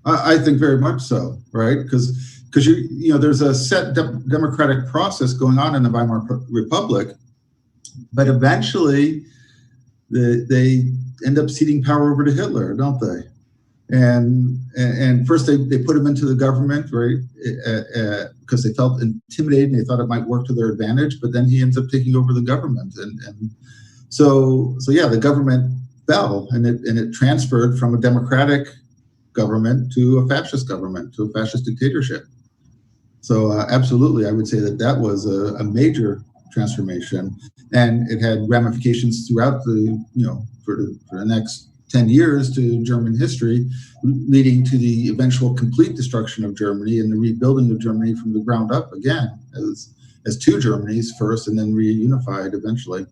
I think very much so, right? Because there's a set democratic process going on in the Weimar Republic, but eventually they end up ceding power over to Hitler, don't they? And first they put him into the government, right? Because they felt intimidated and they thought it might work to their advantage. But then he ends up taking over the government, and so yeah, the government fell, and it transferred from a democratic government to a fascist government, to a fascist dictatorship. So absolutely, I would say that was a major transformation, and it had ramifications throughout for the next 10 years to German history, leading to the eventual complete destruction of Germany and the rebuilding of Germany from the ground up again as two Germanys first, and then reunified eventually.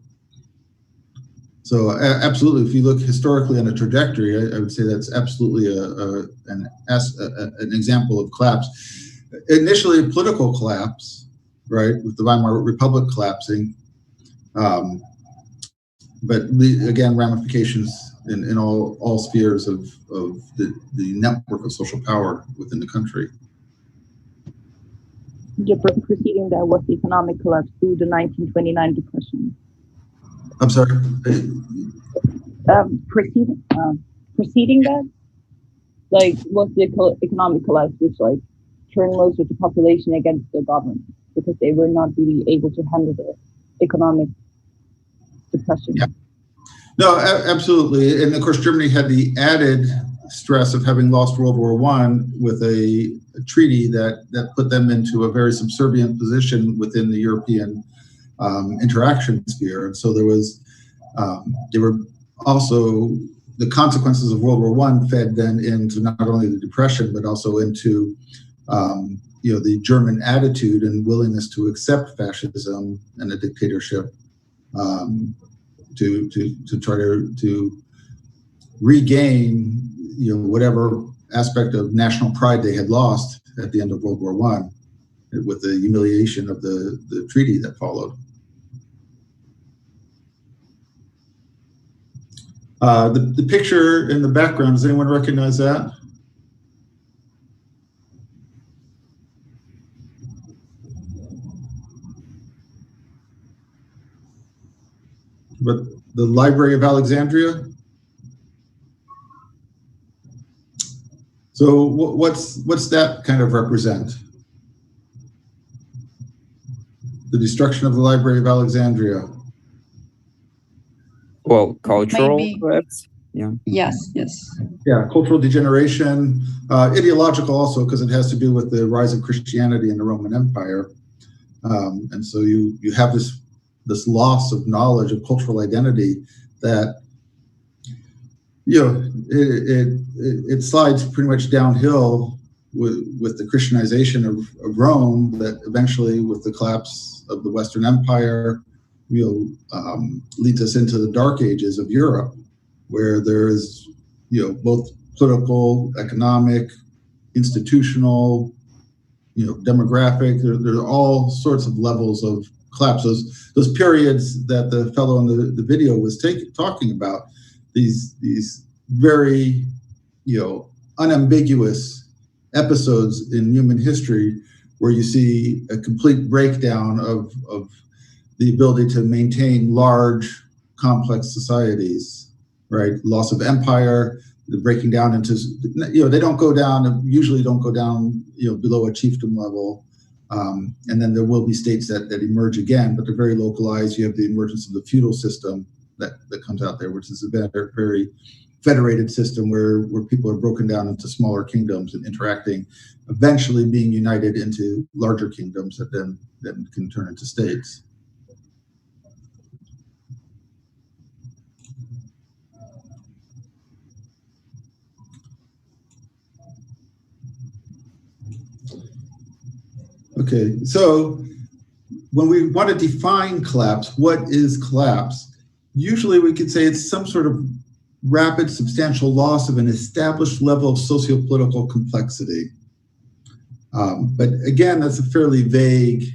So absolutely, if you look historically on a trajectory, I would say that's absolutely an example of collapse. Initially, a political collapse, right, with the Weimar Republic collapsing, but again, ramifications in all spheres of the network of social power within the country. Preceding that was the economic collapse through the 1929 depression. I'm sorry? Preceding that, like, was the economic collapse, which like turned most of the population against the government because they were not really able to handle the economic depression. Yeah. No, absolutely. And of course, Germany had the added stress of having lost World War I with a treaty that put them into a very subservient position within the European interaction sphere. And so there were also the consequences of World War I fed then into not only the depression, but also into the German attitude and willingness to accept fascism and a dictatorship, to try to regain whatever aspect of national pride they had lost at the end of World War I, with the humiliation of the treaty that followed. The picture in the background, does anyone recognize that? But the Library of Alexandria? So what's that kind of represent? The destruction of the Library of Alexandria. Well, cultural collapse. Yeah. Yes. Yeah, cultural degeneration, ideological also, because it has to do with the rise of Christianity in the Roman Empire. And so you have this loss of knowledge of cultural identity that it slides pretty much downhill with the Christianization of Rome, that eventually, with the collapse of the Western Empire, leads us into the dark ages of Europe, where there is both political, economic, institutional, demographic. There are all sorts of levels of collapse. Those periods that the fellow in the video was talking about, these very unambiguous episodes in human history where you see a complete breakdown of the ability to maintain large, complex societies, right? Loss of empire, the breaking down into, they don't go down, usually don't go down, below a chiefdom level. And then there will be states that emerge again, but they're very localized. You have the emergence of the feudal system that comes out there, which is a very federated system where people are broken down into smaller kingdoms and interacting, eventually being united into larger kingdoms that then can turn into states. Okay, so when we want to define collapse, what is collapse? Usually we could say it's some sort of rapid, substantial loss of an established level of socio-political complexity. But again, that's a fairly vague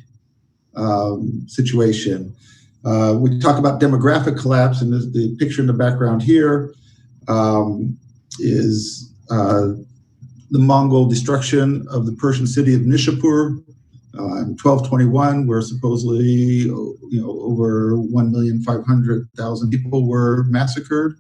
situation. We talk about demographic collapse, and the picture in the background here is the Mongol destruction of the Persian city of Nishapur in 1221, where supposedly over 1,500,000 people were massacred.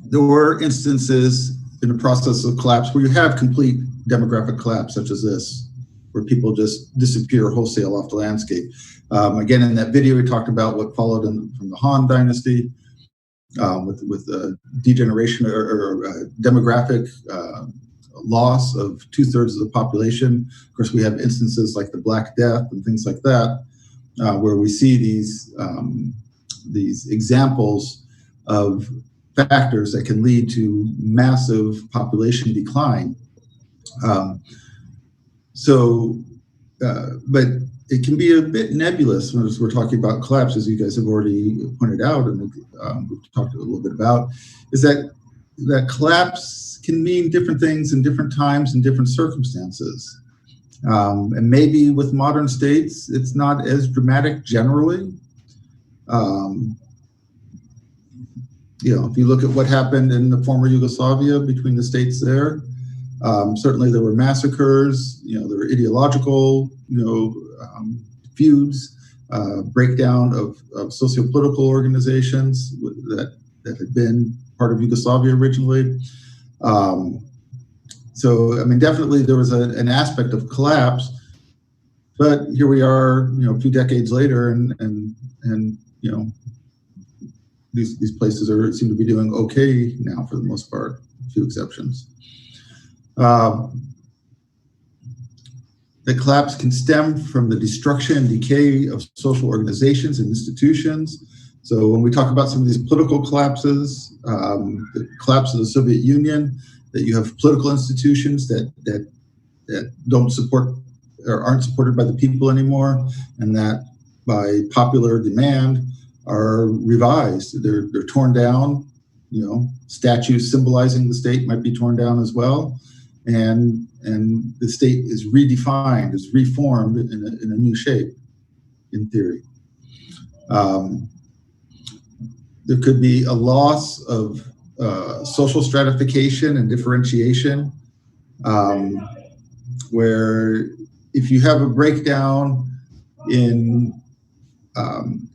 There were instances in the process of collapse where you have complete demographic collapse, such as this, where people just disappear wholesale off the landscape. Again, in that video, we talked about what followed from the Han Dynasty, with degeneration or demographic loss of 2/3 of the population. Of course, we have instances like the Black Death and things like that, where we see these examples of factors that can lead to massive population decline. But it can be a bit nebulous when we're talking about collapse, as you guys have already pointed out, and we've talked a little bit about, is that collapse can mean different things in different times and different circumstances. And maybe with modern states, it's not as dramatic generally. You know, if you look at what happened in the former Yugoslavia between the states there, certainly there were massacres, you know, there were ideological, you know, feuds, breakdown of socio-political organizations that had been part of Yugoslavia originally. So, I mean, definitely there was an aspect of collapse, but here we are, you know, a few decades later, and you know, these places seem to be doing okay now for the most part, a few exceptions. The collapse can stem from the destruction and decay of social organizations and institutions. So when we talk about some of these political collapses, the collapse of the Soviet Union, that you have political institutions that don't support or aren't supported by the people anymore, and that by popular demand are revised. They're torn down. You know, statues symbolizing the state might be torn down as well, and the state is redefined, is reformed in a new shape, in theory. There could be a loss of social stratification and differentiation, where if you have a breakdown in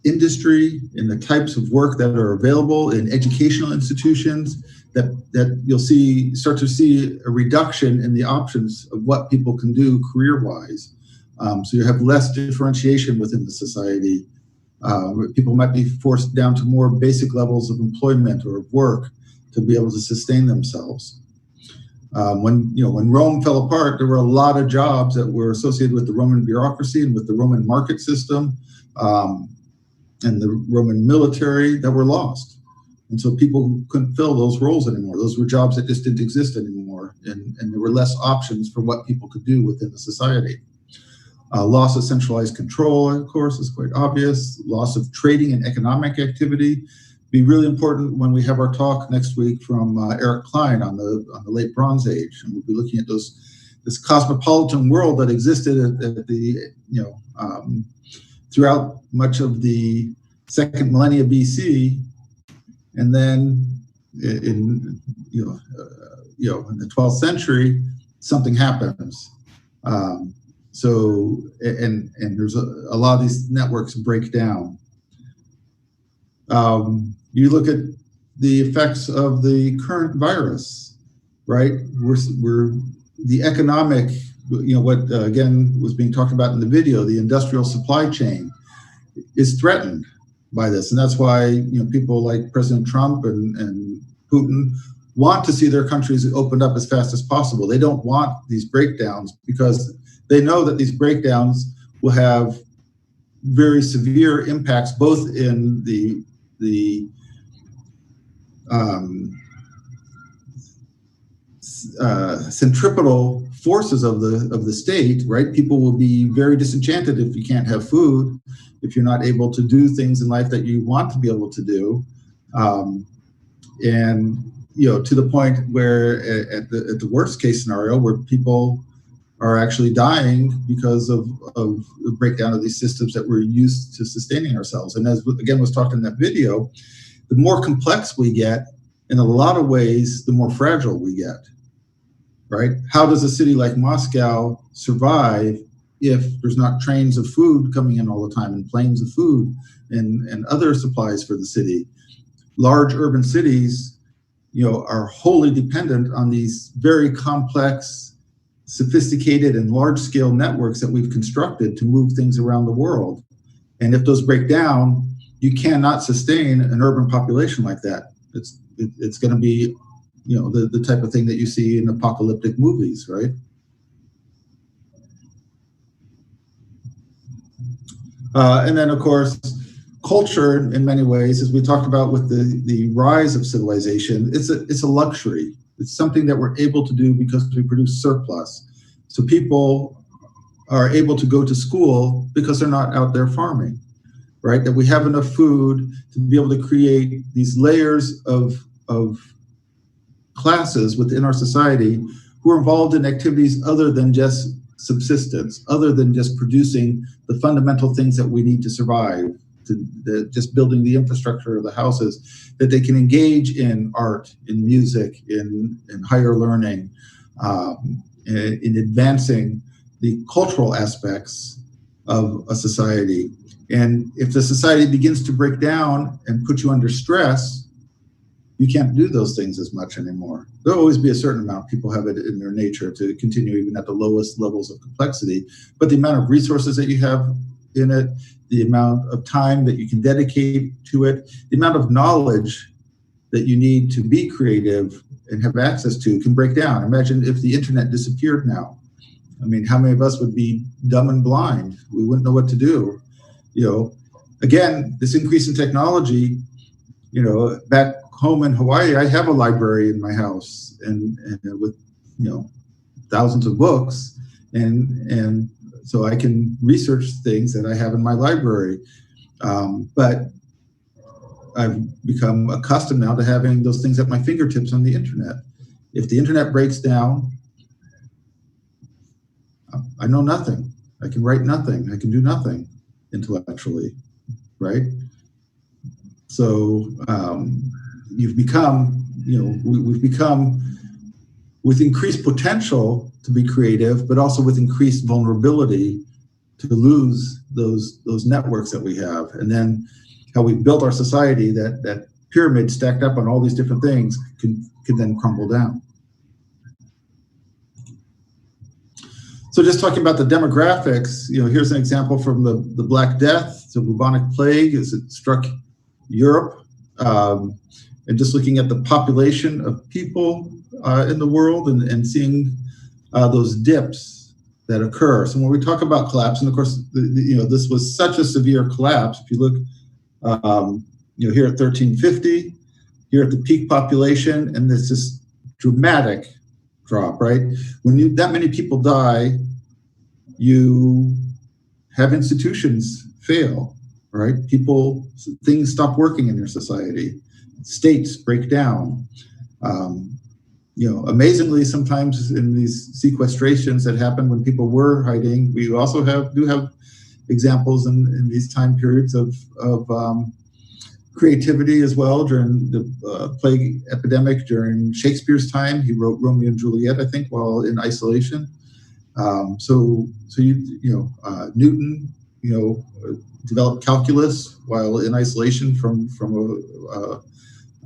industry, in the types of work that are available in educational institutions, that you'll start to see a reduction in the options of what people can do career-wise. So you have less differentiation within the society. People might be forced down to more basic levels of employment or of work to be able to sustain themselves. When Rome fell apart, there were a lot of jobs that were associated with the Roman bureaucracy and with the Roman market system and the Roman military that were lost. And so people couldn't fill those roles anymore. Those were jobs that just didn't exist anymore. And there were less options for what people could do within the society. Loss of centralized control, of course, is quite obvious. Loss of trading and economic activity. Be really important when we have our talk next week from Eric Klein on the late Bronze Age, and we'll be looking at this cosmopolitan world that existed at the throughout much of the second millennia BC, and then in the 12th century something happens. So there's a lot of these networks break down. You look at the effects of the current virus, right? We're the economic, what again was being talked about in the video, the industrial supply chain is threatened by this. And that's why, people like President Trump and Putin want to see their countries opened up as fast as possible. They don't want these breakdowns because they know that these breakdowns will have very severe impacts, both in the centripetal forces of the state, right? People will be very disenchanted if you can't have food, if you're not able to do things in life that you want to be able to do, and to the point where at the worst case scenario, where people are actually dying because of the breakdown of these systems that we're used to sustaining ourselves. And as again was talked in that video, the more complex we get, in a lot of ways, the more fragile we get, right? How does a city like Moscow survive if there's not trains of food coming in all the time and planes of food and other supplies for the city? Large urban cities, are wholly dependent on these very complex, sophisticated and large-scale networks that we've constructed to move things around the world. And if those break down, you cannot sustain an urban population like that. It's going to be, the type of thing that you see in apocalyptic movies, right? And then, of course, culture, in many ways, as we talked about with the rise of civilization, it's a luxury. It's something that we're able to do because we produce surplus. So people are able to go to school because they're not out there farming, right? That we have enough food to be able to create these layers of classes within our society who are involved in activities other than just subsistence, other than just producing the fundamental things that we need to survive: just building the infrastructure of the houses, that they can engage in art, in music, in higher learning, in advancing the cultural aspects of a society. And if the society begins to break down and put you under stress, you can't do those things as much anymore. There'll always be a certain amount. People have it in their nature to continue even at the lowest levels of complexity. But the amount of resources that you have in it, the amount of time that you can dedicate to it, the amount of knowledge that you need to be creative and have access to can break down. Imagine if the internet disappeared now. I mean, how many of us would be dumb and blind? We wouldn't know what to do. Again, this increase in technology, back home in Hawaii, I have a library in my house and with, thousands of books. And so I can research things that I have in my library. But I've become accustomed now to having those things at my fingertips on the internet. If the internet breaks down, I know nothing. I can write nothing. I can do nothing intellectually, right? So we've become with increased potential to be creative, but also with increased vulnerability to lose those networks that we have. And then how we built our society, that pyramid stacked up on all these different things can then crumble down. So just talking about the demographics, here's an example from the Black Death, the bubonic plague, as it struck Europe, and just looking at the population of people in the world and seeing those dips that occur. So when we talk about collapse, and of course, this was such a severe collapse. If you look, here at 1350, here at the peak population, and there's this dramatic drop, right? When that many people die, you have institutions fail, right? Things stop working in your society. States break down. Amazingly, sometimes in these sequestrations that happen when people were hiding, we also do have examples in these time periods of creativity as well. During the plague epidemic, during Shakespeare's time, he wrote Romeo and Juliet, I think, while in isolation. Newton, developed calculus while in isolation from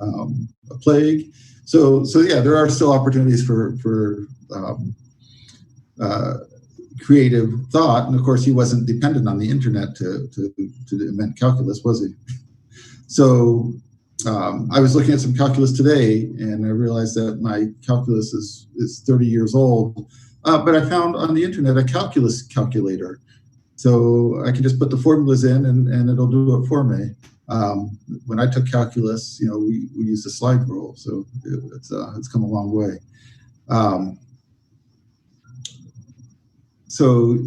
a plague. So yeah, there are still opportunities for creative thought, and of course, he wasn't dependent on the internet to invent calculus, was he? So I was looking at some calculus today, and I realized that my calculus is 30 years old. But I found on the internet a calculus calculator. So I can just put the formulas in and it'll do it for me. When I took calculus, we used a slide rule, so it's come a long way. So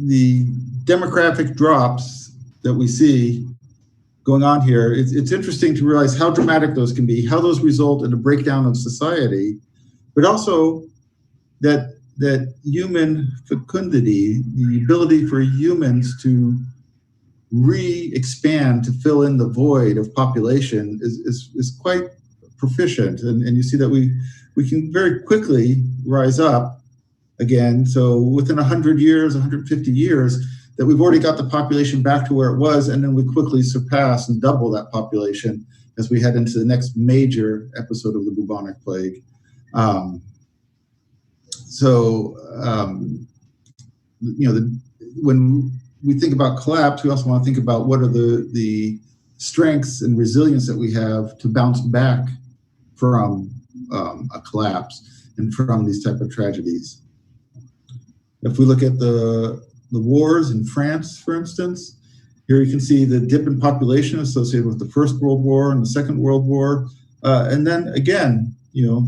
the demographic drops that we see going on here, it's interesting to realize how dramatic those can be, how those result in a breakdown of society, but also that human fecundity, the ability for humans to re-expand, to fill in the void of population is quite proficient. And you see that we can very quickly rise up again. So within 100 years, 150 years, that we've already got the population back to where it was, and then we quickly surpass and double that population as we head into the next major episode of the bubonic plague. When we think about collapse, we also want to think about what are the strengths and resilience that we have to bounce back from a collapse and from these type of tragedies. If we look at the wars in France, for instance, here you can see the dip in population associated with the First World War and the Second World War, and then again,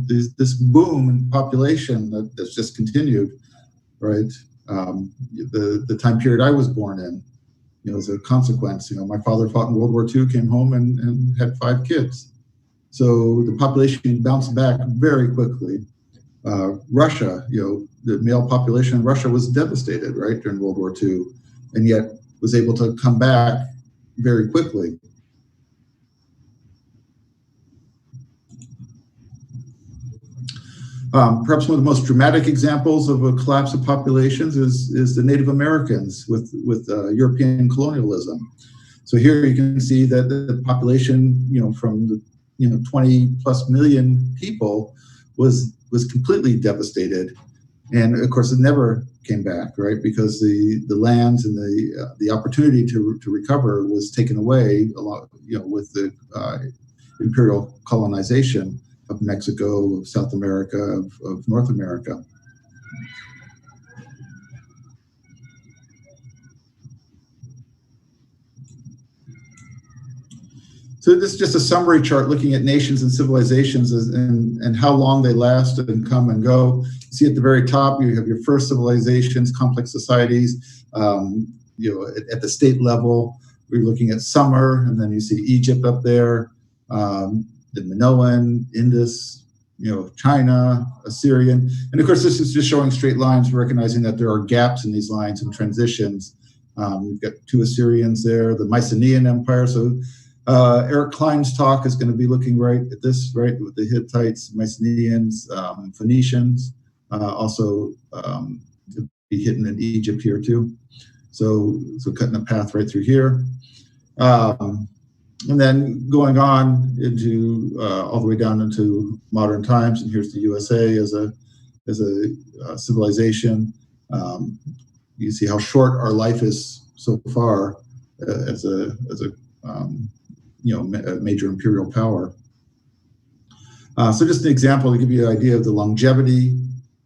this boom in population that's just continued, right? The time period I was born in, as a consequence, my father fought in World War II, came home and had 5 kids. So the population bounced back very quickly. Russia, the male population in Russia was devastated, right, during World War II, and yet was able to come back, very quickly. Perhaps one of the most dramatic examples of a collapse of populations is the Native Americans with European colonialism. So here you can see that the population, from the 20 plus million people was completely devastated, and of course it never came back, right? Because the lands and the opportunity to recover was taken away a lot, with the imperial colonization of Mexico, of South America, of North America. So this is just a summary chart looking at nations and civilizations and how long they last and come and go. You see at the very top, you have your first civilizations, complex societies, at the state level. We're looking at Sumer, and then you see Egypt up there, the Minoan, Indus, China, Assyrian. And of course, this is just showing straight lines, recognizing that there are gaps in these lines and transitions. We've got two Assyrians there, the Mycenaean Empire. So Eric Klein's talk is going to be looking right at this, right, with the Hittites, Mycenaeans, Phoenicians, also be hidden in Egypt here too. So cutting a path right through here. And then going on into all the way down into modern times, and here's the USA as a civilization. You see how short our life is so far as a major imperial power. So just an example to give you an idea of the longevity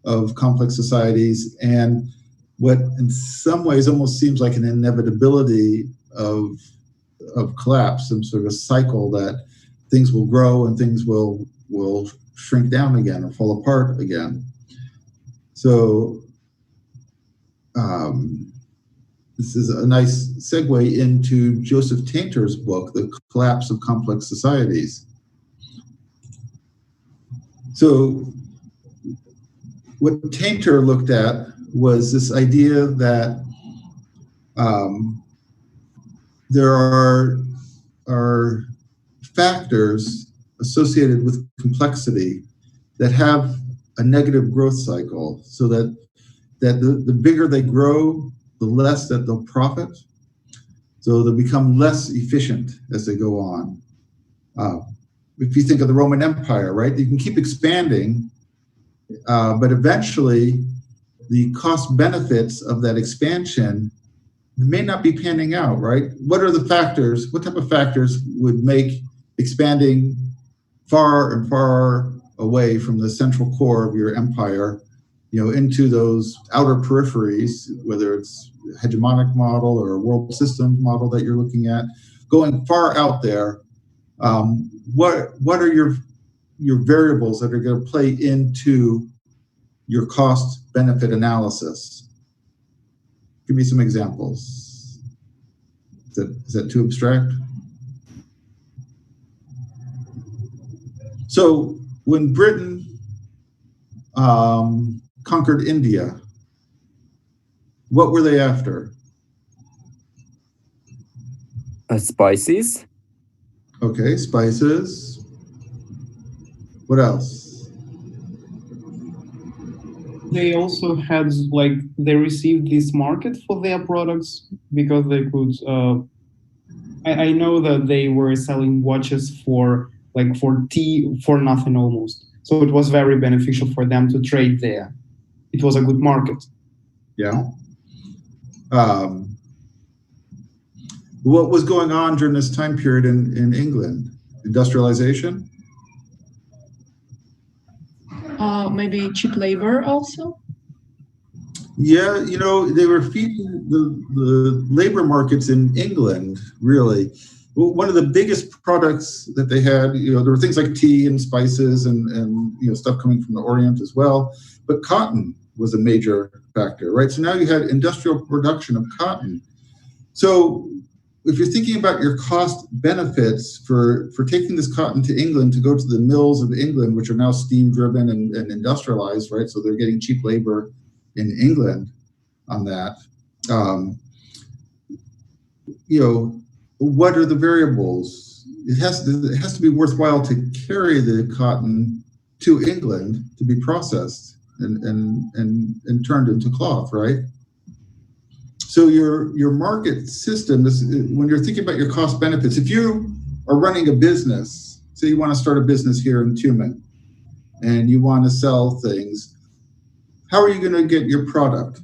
of complex societies and what in some ways almost seems like an inevitability of collapse, some sort of cycle that things will grow and things will shrink down again or fall apart again. So this is a nice segue into Joseph Tainter's book, The Collapse of Complex Societies. So what Tainter looked at was this idea that there are factors associated with complexity that have a negative growth cycle, so that the bigger they grow, the less that they'll profit. So they'll become less efficient as they go on. If you think of the Roman Empire, right, you can keep expanding, but eventually the cost benefits of that expansion may not be panning out, right? What are the factors? What type of factors would make expanding far and far away from the central core of your empire, into those outer peripheries, whether it's a hegemonic model or a world systems model that you're looking at, going far out there? What are your variables that are going to play into your cost benefit analysis? Give me some examples. Is that too abstract? So when Britain conquered India, what were they after? Spices. Okay, spices. What else? They also had, they received this market for their products because they could, I know that they were selling watches for tea for nothing almost. So it was very beneficial for them to trade there. It was a good market. Yeah. What was going on during this time period in England? Industrialization? Maybe cheap labor also? Yeah, they were feeding the labor markets in England, really. One of the biggest products that they had, there were things like tea and spices and stuff coming from the Orient as well, but cotton was a major factor, right? So now you had industrial production of cotton. So if you're thinking about your cost benefits for taking this cotton to England to go to the mills of England, which are now steam driven and industrialized, right? So they're getting cheap labor in England on that. what are the variables? It has to be worthwhile to carry the cotton to England to be processed and turned into cloth, right? So your market system is, when you're thinking about your cost benefits, if you are running a business, say you want to start a business here in UTMN and you want to sell things, how are you going to get your product?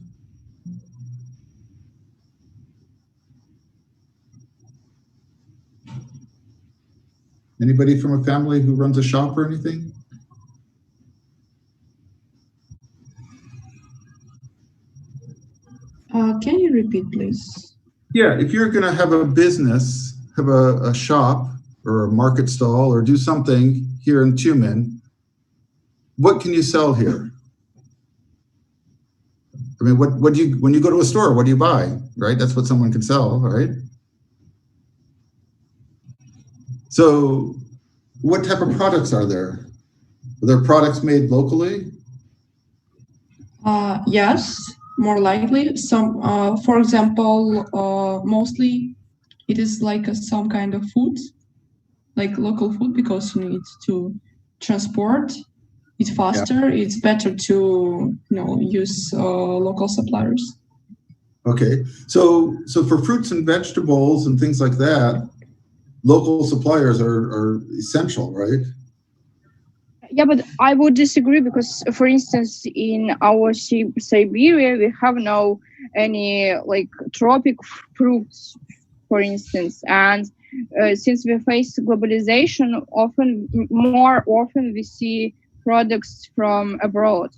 Anybody from a family who runs a shop or anything? Can you repeat, please? Yeah, if you're going to have a business, have a shop or a market stall or do something here in UTMN, what can you sell here? I mean, what do you, when you go to a store, what do you buy, right? That's what someone can sell, right? So what type of products are there? Are there products made locally? Yes, more likely. Some, for example, mostly it is like some kind of food, like local food, because you need to transport it faster. Yeah. It's better to use local suppliers. Okay, so for fruits and vegetables and things like that, local suppliers are essential, right? Yeah, but I would disagree because, for instance, in our Siberia, we have no any like tropic fruits, for instance, and since we face globalization, more often we see products from abroad.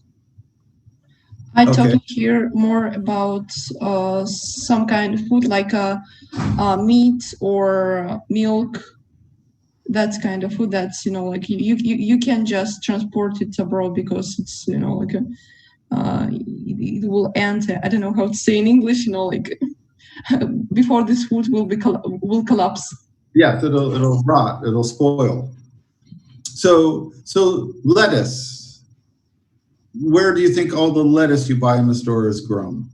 I talking here more about some kind of food like meat or milk. That's kind of food that's like you can just transport it abroad because it's like it will enter. I don't know how to say in English. Like before this food will collapse. Yes, it'll rot. It'll spoil. So lettuce. Where do you think all the lettuce you buy in the store is grown?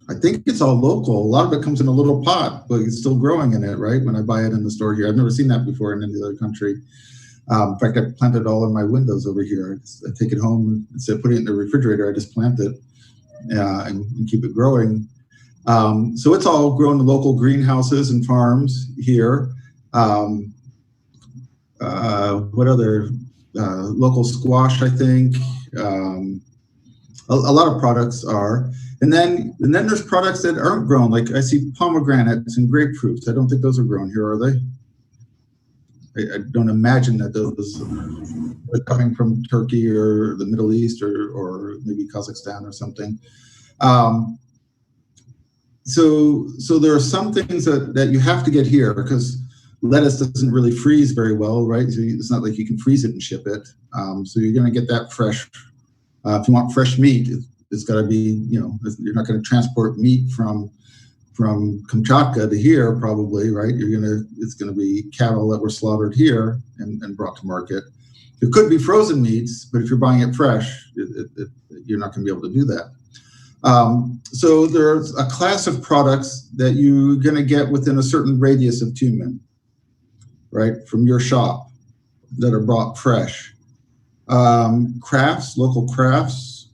I think it's all local. A lot of it comes in a little pot, but it's still growing in it, right? When I buy it in the store here. I've never seen that before in any other country. In fact, I plant it all in my windows over here. I take it home, instead of putting it in the refrigerator, I just plant it and keep it growing. So it's all grown in local greenhouses and farms here. What other? Local squash, I think. A lot of products are. And then there's products that aren't grown, like I see pomegranates and grapefruits. I don't think those are grown here, are they? I don't imagine that those are coming from Turkey or the Middle East or maybe Kazakhstan or something. So there are some things that you have to get here because lettuce doesn't really freeze very well, right? So it's not like you can freeze it and ship it. So you're going to get that fresh. If you want fresh meat, it's got to be, you're not going to transport meat from Kamchatka to here, probably, right? It's going to be cattle that were slaughtered here and brought to market. It could be frozen meats, but if you're buying it fresh, you're not going to be able to do that. So there's a class of products that you're going to get within a certain radius of UTMN, right, from your shop that are brought fresh. Crafts, local crafts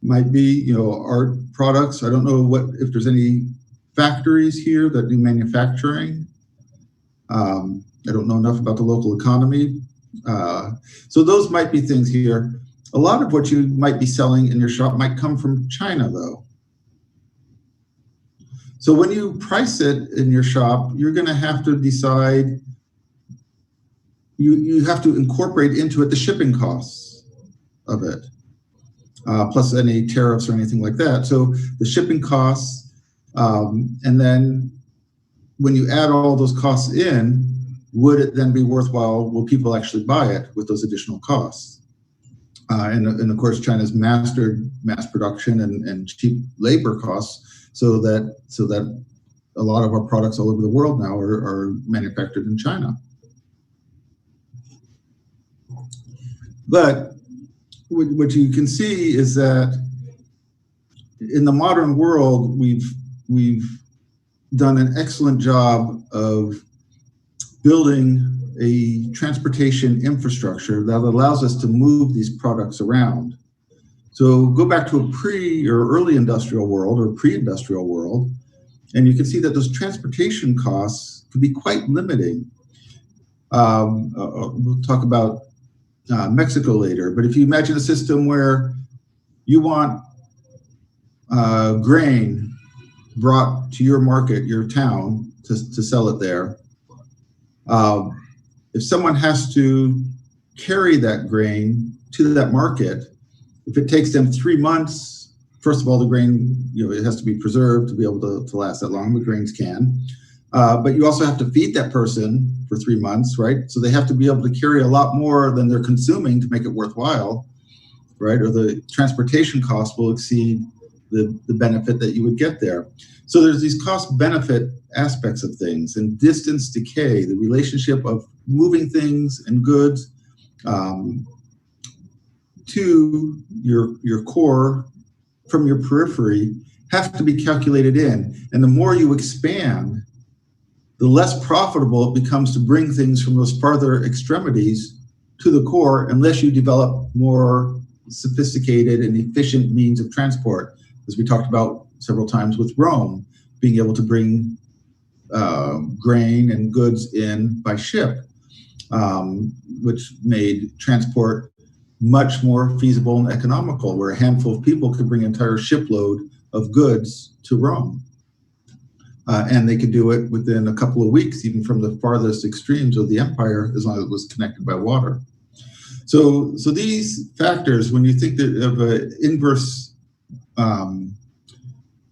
might be, art products. I don't know if there's any factories here that do manufacturing. I don't know enough about the local economy. So those might be things here. A lot of what you might be selling in your shop might come from China, though. So when you price it in your shop, you're going to have to decide, you have to incorporate into it the shipping costs of it, plus any tariffs or anything like that. So the shipping costs, and then when you add all those costs in, would it then be worthwhile? Will people actually buy it with those additional costs? And of course, China's mastered mass production and cheap labor costs, so that a lot of our products all over the world now are manufactured in China. But what you can see is that in the modern world, we've done an excellent job of building a transportation infrastructure that allows us to move these products around. So go back to a pre or early industrial world or pre-industrial world, and you can see that those transportation costs could be quite limiting. We'll talk about Mexico later, but if you imagine a system where you want grain brought to your market, your town, to sell it there, if someone has to carry that grain to that market, if it takes them 3 months, first of all, the grain, it has to be preserved to be able to last that long. The grains can. But you also have to feed that person for 3 months, right? So they have to be able to carry a lot more than they're consuming to make it worthwhile, right? Or the transportation cost will exceed the benefit that you would get there. So there's these cost-benefit aspects of things, and distance decay, the relationship of moving things and goods to your core from your periphery have to be calculated in. And the more you expand, the less profitable it becomes to bring things from those farther extremities to the core unless you develop more sophisticated and efficient means of transport, as we talked about several times with Rome, being able to bring grain and goods in by ship, which made transport much more feasible and economical, where a handful of people could bring an entire shipload of goods to Rome. And they could do it within a couple of weeks, even from the farthest extremes of the empire, as long as it was connected by water. So these factors, when you think of an inverse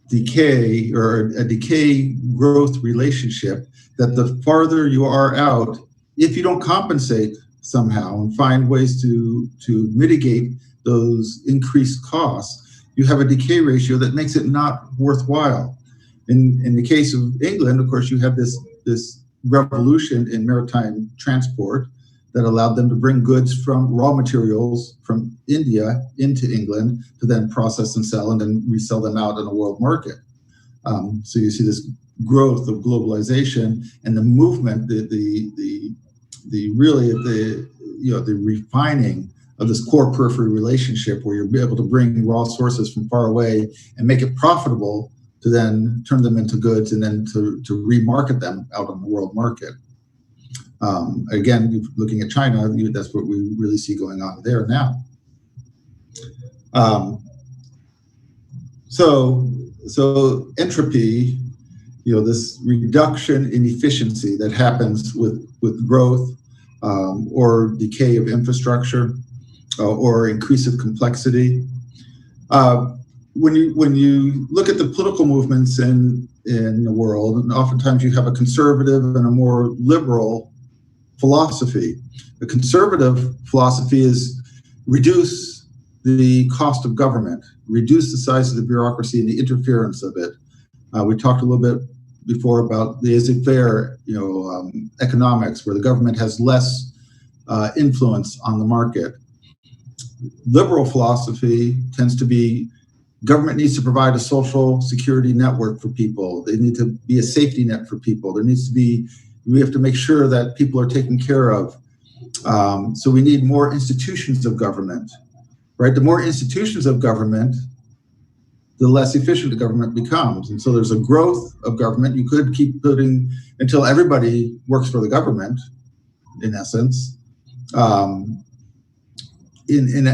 decay or a decay growth relationship, that the farther you are out, if you don't compensate somehow and find ways to mitigate those increased costs, you have a decay ratio that makes it not worthwhile. In the case of England, of course, you had this revolution in maritime transport that allowed them to bring goods from raw materials from India into England to then process and sell and then resell them out in a world market. So you see this growth of globalization and the movement, the refining of this core periphery relationship, where you're able to bring raw sources from far away and make it profitable to then turn them into goods and then to remarket them out on the world market. Again, looking at China, that's what we really see going on there now. So entropy, this reduction in efficiency that happens with growth or decay of infrastructure or increase of complexity. When you look at the political movements in the world, and oftentimes you have a conservative and a more liberal philosophy. The conservative philosophy is reduce the cost of government, reduce the size of the bureaucracy and the interference of it. We talked a little bit before about the laissez-faire, economics, where the government has less influence on the market. Liberal philosophy tends to be government needs to provide a social security network for people. They need to be a safety net for people. We have to make sure that people are taken care of. So we need more institutions of government, right? The more institutions of government, the less efficient the government becomes. And so there's a growth of government. You could keep putting until everybody works for the government, in essence. In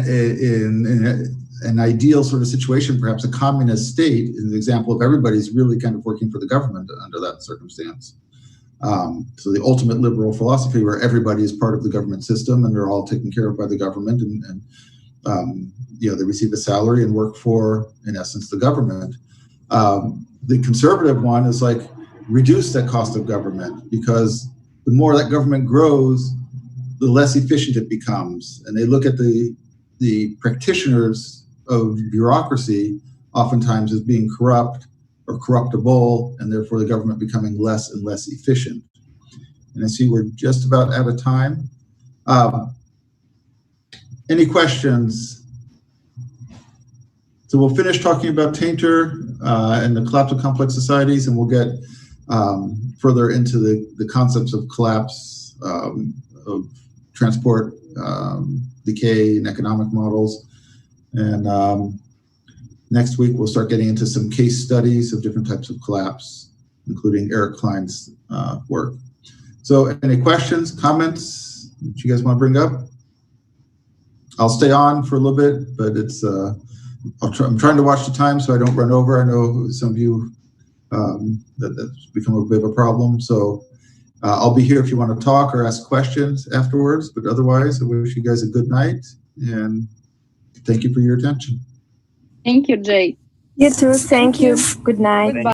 an ideal sort of situation, perhaps a communist state is an example of everybody's really kind of working for the government under that circumstance. So the ultimate liberal philosophy, where everybody is part of the government system and they're all taken care of by the government, and they receive a salary and work for, in essence, the government. The conservative one is like reduce that cost of government, because the more that government grows, the less efficient it becomes. And they look at the practitioners of bureaucracy oftentimes as being corrupt or corruptible, and therefore the government becoming less and less efficient. And I see we're just about out of time. Any questions? So we'll finish talking about Tainter and the collapse of complex societies, and we'll get further into the concepts of collapse, of transport, decay, and economic models. And next week, we'll start getting into some case studies of different types of collapse, including Eric Klein's work. So any questions, comments that you guys want to bring up? I'll stay on for a little bit, but it's I'm trying to watch the time so I don't run over. I know some of you that's become a bit of a problem. So I'll be here if you want to talk or ask questions afterwards. But otherwise, I wish you guys a good night and thank you for your attention. Thank you, Jay. You too. Thank you. Good night. Goodbye.